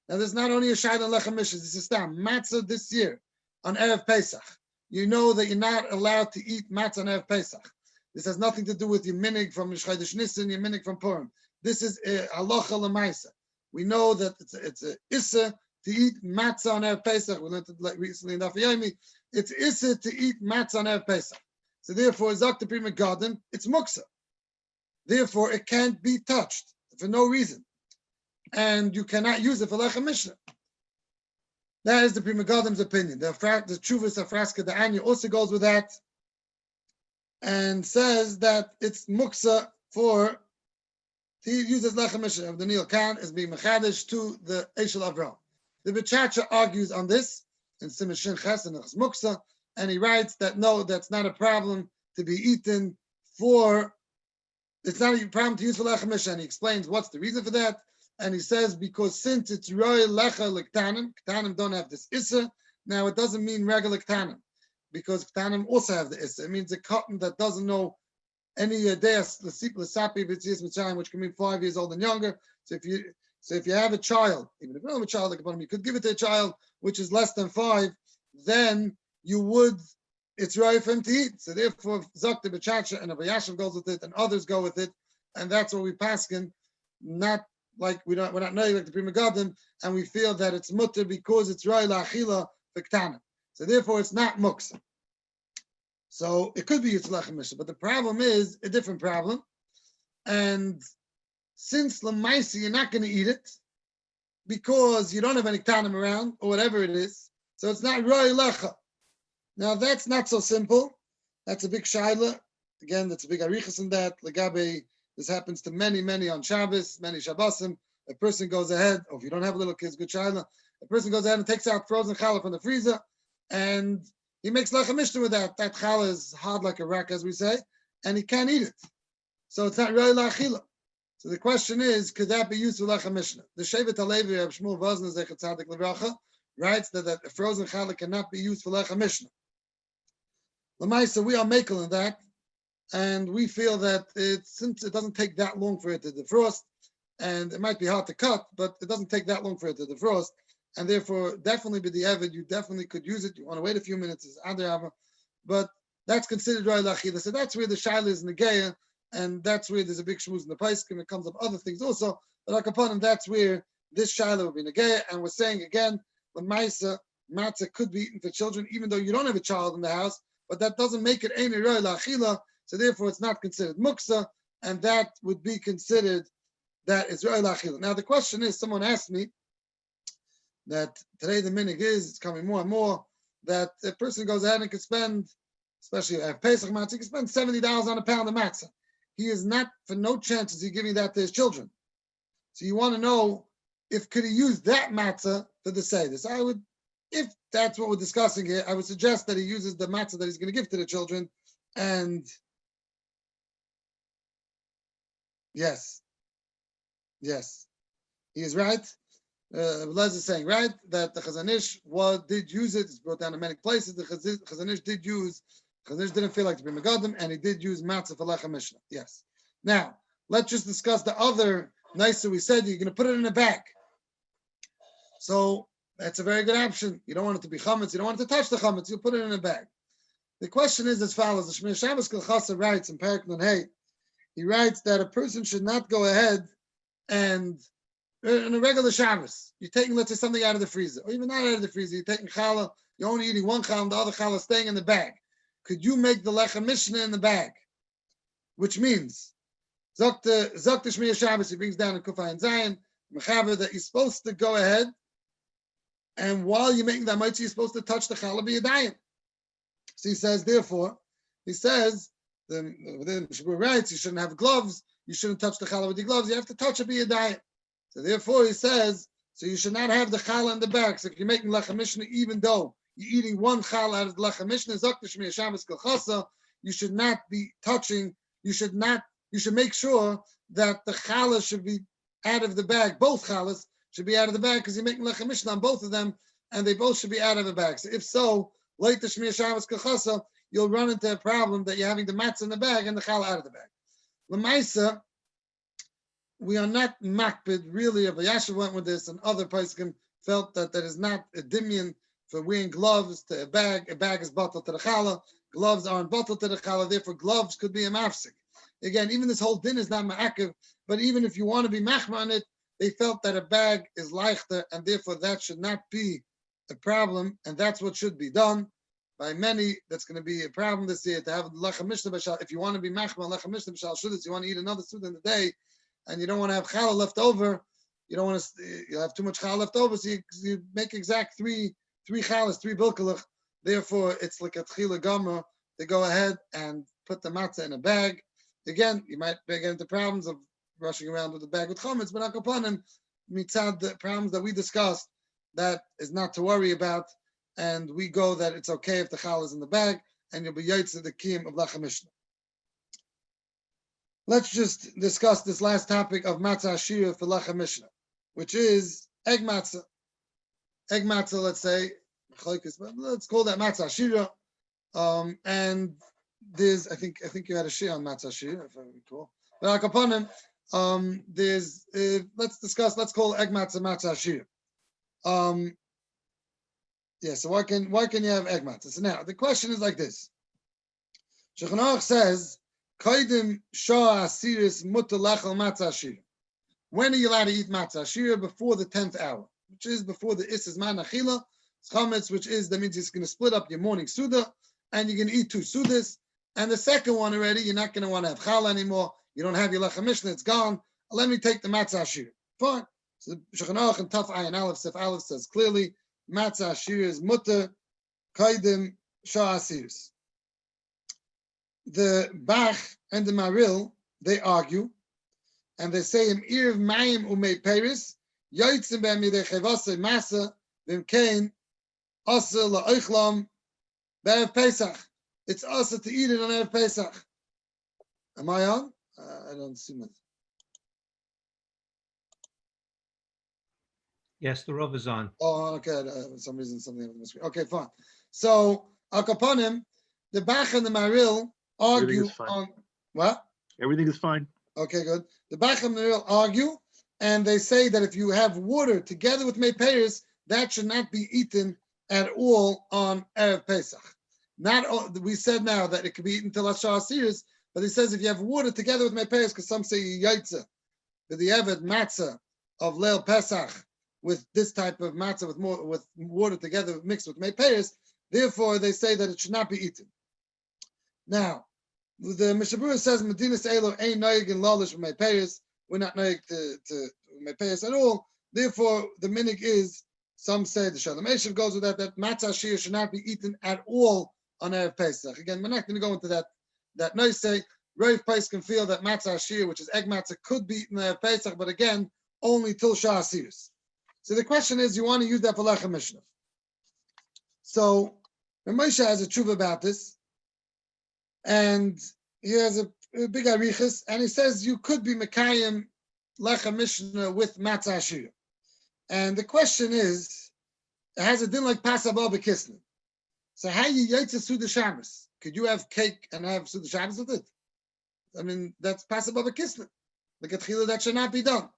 Now, there's not only a shaila and lechem mishnah. This is stam matzah this year on erev Pesach. You know that you're not allowed to eat matzah on erev Pesach. This has nothing to do with your minig from Chodesh Nisan, your minig from Purim. This is a halacha l'maisa. We know that it's a issa to eat matzah on erev Pesach. We learned it recently in Daf Yomi. It's issa to eat matzah on erev Pesach. So therefore, Zakta Pri Megadim, it's muksa. Therefore, it can't be touched for no reason. And you cannot use it for Lechem Mishnah. That is the Pri Megadim's opinion. The Chuvas Afraska the Anya also goes with that and says that it's muksa to use as Lechem Mishnah of the Neil Khan as being mechadish to the Eshel Avram. The B'chacha argues on this in Simon Shin Ches and it's muksa. And he writes that no, that's not a problem to be eaten it's not a problem to use for Lechem Mishnah. And he explains what's the reason for that. And he says, because since it's Roy Lecha Lektanim, Ktanim don't have this Issa. Now it doesn't mean regular Ktanim, because Ktanim also have the Issa. It means a cotton that doesn't know any Deas, L'sapi V'tzias Mitzrayim, which can mean 5 years old and younger. So if you have a child, even if you don't have a child, like you could give it to a child which is less than 5, then it's right for him to eat. So therefore, Zakta B'chacha and Abba Yashav goes with it, and others go with it, and that's what we paskin. Not like we're not knowing like the Pri Megadim, and we feel that it's mutter because it's right la'achila v'ktana. So therefore, it's not muksa. So it could be it's Lechem Mishnah, but the problem is a different problem. And since Lamaisi, you're not going to eat it because you don't have any ktanim around or whatever it is, so it's not Roy Lecha. Now that's not so simple. That's a big shaila. Again, that's a big arichas in that. Legabe, this happens to many on Shabbos, many Shabbosim. A person goes ahead, or if you don't have little kids, good shaila. A person goes ahead and takes out frozen challah from the freezer, and he makes Lechem Mishnah with that. That challah is hard like a rock, as we say, and he can't eat it. So it's not really la'achila. So the question is, could that be used for Lechem Mishnah? The Shevet HaLevi of Shmuel Vosner Zechat Tzadik Levracha writes that a frozen challah cannot be used for Lechem Mishnah. Lamaisa, we are makel in that, and we feel that since it doesn't take that long for it to defrost, and it might be hard to cut, but it doesn't take that long for it to defrost, and therefore definitely be the avid, you definitely could use it. You want to wait a few minutes, is adarava, but that's considered roy lachila. So that's where the shaila is negeya, and that's where there's a big shmuz in the paiskim. It comes up other things also, but like upon him, that's where this shaila will be negeya. And we're saying again, the matzah could be eaten for children, even though you don't have a child in the house. But that doesn't make it ein roy la'achila, so therefore it's not considered muksa, and that would be considered that is roy la'achila. Now the question is, someone asked me that today the minig is, it's coming more and more, that a person goes ahead and can spend, especially at Pesach matzah, he can spend $70 on a pound of matzah. He is not, for no chance is he giving that to his children. So you want to know, if could he use that matzah for the seder? So I would, if that's what we're discussing here, I would suggest that he uses the matzah that he's going to give to the children. And yes, Yes, he is right. Les is saying, right, that the Chazon Ish did use it. It's brought down in many places. The Chazon Ish did use, Chazon Ish didn't feel like to be Megadim, and he did use matzah for Lechem Mishnah. Yes. Now, let's just discuss the other nicer we said. You're going to put it in a bag. So that's a very good option. You don't want it to be chametz. You don't want it to touch the chametz. You put it in a bag. The question is as follows. The Shmir Shabbos Kilchasa writes in Perek Nun Hey, he writes that a person should not go ahead and in a regular Shabbos, you're taking, let's say, something out of the freezer, or even not out of the freezer, you're taking challah, you're only eating one challah, and the other challah is staying in the bag. Could you make the lechem mishnah in the bag? Which means, Zok Shmir Shabbos, he brings down in Kufay and Zion, Mechaber, that you're supposed to go ahead, and while you're making that mitzvah, you're supposed to touch the challah b'yadayim. So he says, therefore, within Shabbat writes, you shouldn't have gloves, you shouldn't touch the challah with your gloves, you have to touch it b'yadayim. So therefore, he says, so you should not have the challah in the bag. So if you're making lechem mishnah, even though you're eating one challah out of the lechem mishnah, you should not be touching. You should make sure that the challah should be out of the bag. Both challahs should be out of the bag because you're making lechem mishnah on both of them, and they both should be out of the bag. So if so, late the Shmir Shabbos Kachasa, you'll run into a problem that you're having the matzah in the bag and the challah out of the bag. L'maisa, we are not makbid, really. If Yashav went with this, and other poskim felt that is not a dimion for wearing gloves to a bag. A bag is bottled to the challah. Gloves aren't bottled to the challah. Therefore, gloves could be a mafsik. Again, even this whole din is not ma'akiv, but even if you want to be machma on it, they felt that a bag is leichter, and therefore that should not be a problem, and that's what should be done. By many, that's going to be a problem this year to have lechem mishnah b'shal. If you want to be machma lechem mishnah b'shal shudas, you want to eat another suda in the day, and you don't want to have challah left over, you don't want to, you have too much challah left over, so you make exact three challahs, three bilkalach. Therefore, it's like a tchila gomer to go ahead and put the matzah in a bag. Again, you might get into problems of rushing around with a bag with chametz, but akapanim, mitzad, the problems that we discussed, that is not to worry about, and we go that it's okay if the challah is in the bag, and you'll be yaitz the kiyum of lechem mishnah. Let's just discuss this last topic of matzah ashira for lechem mishnah, which is egg matzah. Egg matzah, let's say, let's call that matzah ashira. And there's, I think you had a shir on matzah ashira, if I recall. But akapanim, there's, let's call egg matzah matzah ashira. Yeah, so why can you have egg matzah? So now the question is like this. Shulchan Aruch says, Kaidim shah asiris mutar lechel matzah ashira. When are you allowed to eat matzah ashira? Before the 10th hour, which is before the isses man achila, chametz, which is, that means it's going to split up your morning suda, and you're going to eat 2 sudas. And the second one already, you're not going to want to have challah anymore. You don't have your lechem mishnah, it's gone. Let me take the matzah ashira. Fine. So Shulchan Aruch and Taf Ayin Aleph Sef Aleph says clearly, matzah ashira is mutar kaidim shah asiris. The Bach and the Maril, they argue, and they say, Im irv mayim umei peris, yoitzim be'em yidei chevasei masa, v'im kein, asa la'oichlam, be'erev Pesach. It's asa to eat it on Erev Pesach. Am I on? I don't see much. Yes, the Rav is on. Oh, okay. For some reason, something on the screen. Okay, fine. So, Al Kapanim, the Bach and the Maril argue on what? Everything is fine. Okay, good. The Bach and the Maril argue, and they say that if you have water together with Mei Peiros, that should not be eaten at all on Erev Pesach. Not all, we said now that it could be eaten till Ashar Asiris, but he says if you have water together with Mei Peiros, because some say Yaitza, the Eved matzah of Leil Pesach, with this type of matzah with water together mixed with Mei Peiros, therefore they say that it should not be eaten. Now, the Mishabura says Medinas Elo ain't noyig in lalish Mei Peiros. We're not noyig to Mei Peiros at all. Therefore, the minig is, some say the Shalom Eshev goes with that matzah shir should not be eaten at all on Erev Pesach. Again, we're not going to go into that noise say. Rav Pais can feel that matzah shir, which is egg matzah, could be eaten on Erev Pesach, but again, only till Shah Asiris. So the question is, you want to use that for lechem mishnah. So Moshe has a tshuva about this, and he has a big arichas, and he says you could be mekayim lechem mishnah with matzah ashira. And the question is, it has a din like pasabah b'kisnin. So how you yaitze Suda Shabbos? Could you have cake and have Suda Shabbos with it? I mean, that's pasabah b'kisnin. Like at Chila, that should not be done.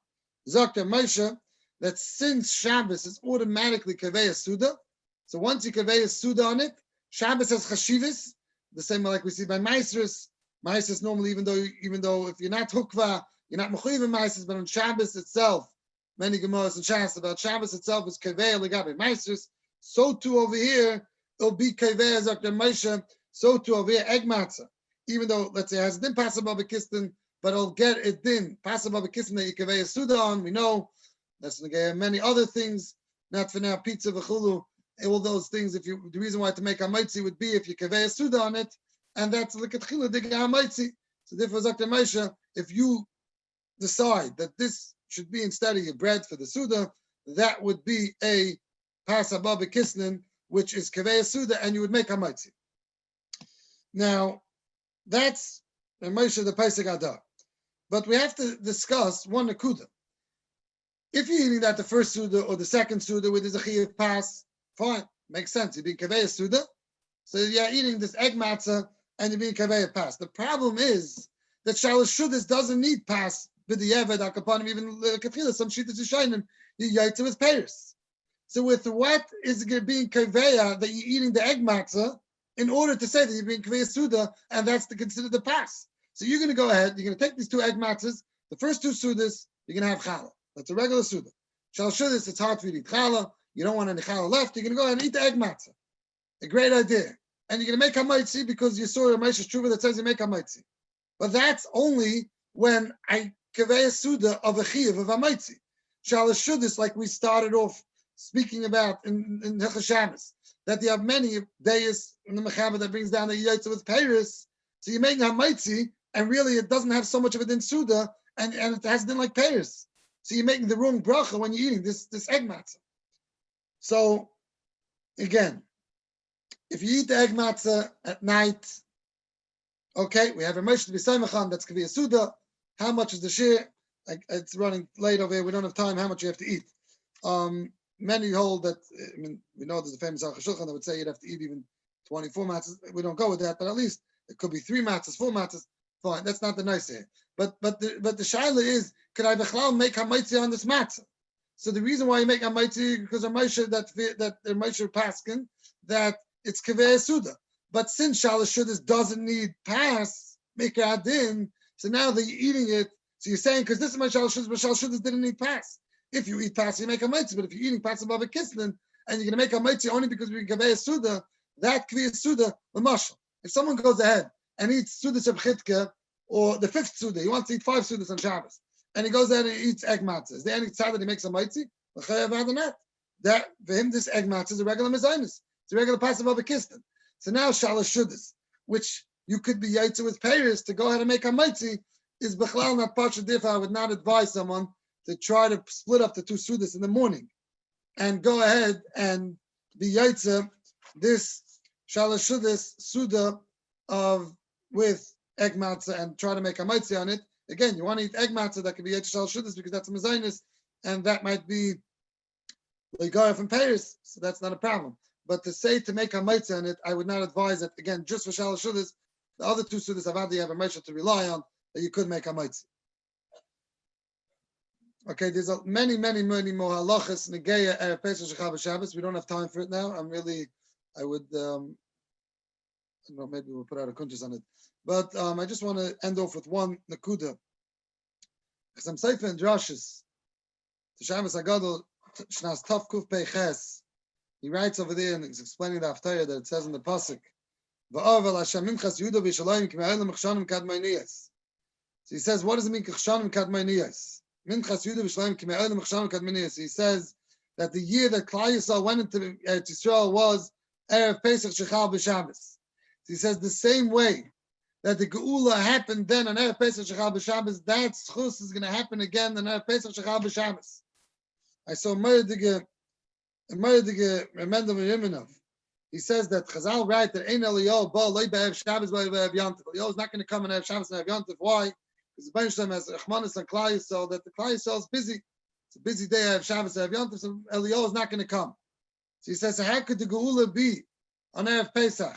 Dr. Moshe, that since Shabbos is automatically Kaveya Suda, so once you Kaveya Suda on it, Shabbos has Chashivas, the same way like we see by Maestros. Maestros normally, even though if you're not Hukva, you're not Mechuyev in Maestros, but on Shabbos itself, many Gemaras and Shas about Shabbos itself is Kaveya Legabe Maestros. So too over here, it'll be Kaveya Dr. Moshe, so too over here, Egg Matzah. Even though, let's say, it has din Pasabah b'Kisnin, but it'll get it din Pasabah b'Kisnin that you Kaveya Suda on. We know that's many other things, not for now, pizza v'chulu, all those things. If you, the reason why to make a mitzi would be if you Kaveya Suda on it, and that's like a tchila diga mitzi. So therefore, Dr. Moshe, if you decide that this should be instead of your bread for the Suda, that would be a Pasabah b'Kisnin, which is Kaveya Suda, and you would make a mitzi. Now, that's Moshe the Pesach Adar. But we have to discuss one nakuda. If you're eating that the first Suda or the second Suda where there's a Chiyuv Pas, fine, makes sense. You're being Kaveya Suda, so you're eating this egg matzah and you're being Kaveya Pas. The problem is that Shalosh Shudas doesn't need Pas, B'di'evet, Akapanim, even Katrila, some Shittas Yishayim, you yaitza with Paris. So with what is it being Kaveya that you're eating the egg matzah in order to say that you're being Kaveya Suda, and that's to consider the Pas. So you're going to go ahead, you're going to take these two egg matzahs, the first two Sudas, you're going to have Challah. That's a regular Suda. Shalosh Shudas, it's hard for you to eat Challah. You don't want any Challah left. You're going to go ahead and eat the egg matzah. A great idea. And you're going to make Hamaitzi because you saw a Moshe's Tshuva that says you make Hamaitzi. But that's only when I Kaveya Suda of a Chiyuv of Hamaitzi. Shalosh Shudas, like we started off speaking about in Hilchos Shabbos, that you have many days in the Mechaber that brings down the Yaitza with Paris. So you're making Hamaitzi, and really it doesn't have so much of a din Suda, and it has din like Paris. So you're making the wrong bracha when you're eating this egg matzah. So again, if you eat the egg matzah at night, okay, we have a Moshe to be Saimachan, that's Kaveya Suda. How much is the share? It's running late over here. We don't have time. How much you have to eat? Many hold that, I mean, we know there's a famous Aruch HaShulchan that would say you'd have to eat even 24 matzahs. We don't go with that, but at least it could be 3 matzahs, 4 matzahs. Fine, that's not the nice here. But the shaila is, could I bechlal make hamaitzi on this matzah? So the reason why you make hamaitzi because Moshe that Moshe paskin that it's Kaveya Suda. But since Shalosh Shudas doesn't need pas, make adin, so now that you're eating it, so you're saying because this is my Shalosh Shudas, but Shalosh Shudas didn't need pas. If you eat pas, you make hamaitzi. But if you're eating pas above a kisnin and you're gonna make hamaitzi only because we're Kaveya Suda, that Kaveya Suda l'mashal. If someone goes ahead and eats Sudas of Chitka, or the 5th Suda, he wants to eat 5 Sudas on Shabbos, and he goes ahead and eats egg matzah. Is there any tzad that he makes a maitzi? That for him, this egg matzah is a regular mezainis. It's a regular passive of a kistan. So now Shalosh Shudas, which you could be yaitza with Paris to go ahead and make a maitzi, is bechlal not pasha difa. I would not advise someone to try to split up the 2 Sudas in the morning and go ahead and be yaitza this Shalosh Shudas Suda with egg matzah and try to make a matzah on it. Again, you want to eat egg matzah that could be Shalosh Shudas because that's a mezainis, and that might be Ligara from Paris, so that's not a problem. But to say to make a matzah on it, I would not advise it. Again, just for Shalosh Shudas, the other 2 Sudas Avadi have a Moshe to rely on that you could make a matzah. Okay, there's many more halachas negeya erev Pesach Shechal Shabbos. We don't have time for it now. I would. I don't know, maybe we'll put out a kuntus on it. But I just want to end off with one nakuda. Because I'm safe in Drashis. The Shabbos Agadol Shnas Tov Kuf Peiches. He writes over there and he's explaining the Haftarah that it says in the pasuk. Va'aval Hashem Minchas Yudo B'Shalayim K'Me'elim Chshanim Kadmeiniyas. So he says, what does it mean Chshanim Kadmeiniyas? Minchas Yudo B'Shalayim K'Me'elim Chshanim Kadmeiniyas. He says that the year that Klal Yisrael went into Eretz Yisrael was Erev Pesach Shechal B'Shabbos. He says the same way that the Geula happened then on Erev Pesach Shechal B'Shabbos, that schus is going to happen again on Erev Pesach Shechal B'Shabbos. I saw Merdige Remendel Yemenov. He says that Chazal write that Ein Eliyahu Ba Loi Be'erev Shabbos Ba Be'erev Yantiv. Eliyahu is not going to come on Erev Shabbos and Erev Yantiv. Why? Because the Baruch has Rachmanis and Klal Yisrael, that the Klal Yisrael is busy. It's a busy day. I have Shabbos, I have Yom Tov, so Eliyahu is not going to come. So he says, so how could the Geula be on Erev Pesach?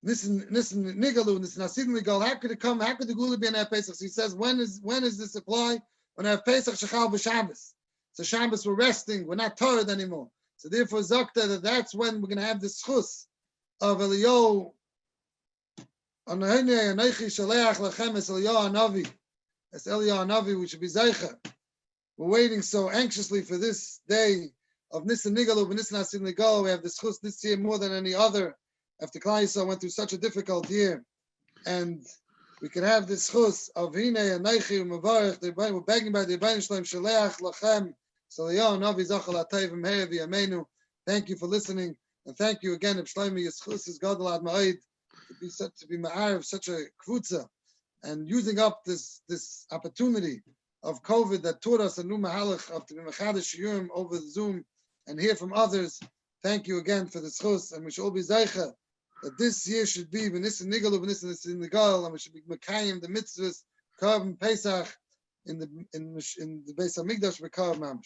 Nissen Nigalu, Nissen Hasidim Nigal, how could it come? How could the Geula be on Erev Pesach? So he says, when is this apply? When Erev Pesach Shechal b'Shabbos. So Shabbos we're resting, we're not tired anymore. So therefore, Zakta, that's when we're going to have the schus of Eliyahu. Anahine Anaychi Shaleach Lachem Es Eliyahu Hanavi. As Eliyahu Hanavi, we should be Zeicha. We're waiting so anxiously for this day of Nissen Nigalu, Nissen Hasidim Nigal. We have the schus this year more than any other. After Klal Yisrael went through such a difficult year, and we can have this schus of Hine Anaychi U'Mavarech. We're begging by the Rebbeinu Shalom Shaleach Lachem. Thank you for listening, and thank you again. Shlomi Yischus is Gadol Ad Ma'id to be ma'arif such a kvutza, and using up this opportunity of COVID that taught us a new mahalach of to be mechadish shiurim over Zoom and hear from others. Thank you again for the schus, and we should all be zeicha that this year should be b'nissen nigalu b'nissen nigal, and we should be mekayim the mitzvahs, Korban Pesach in the Beis Hamikdash b'Korban Mamish.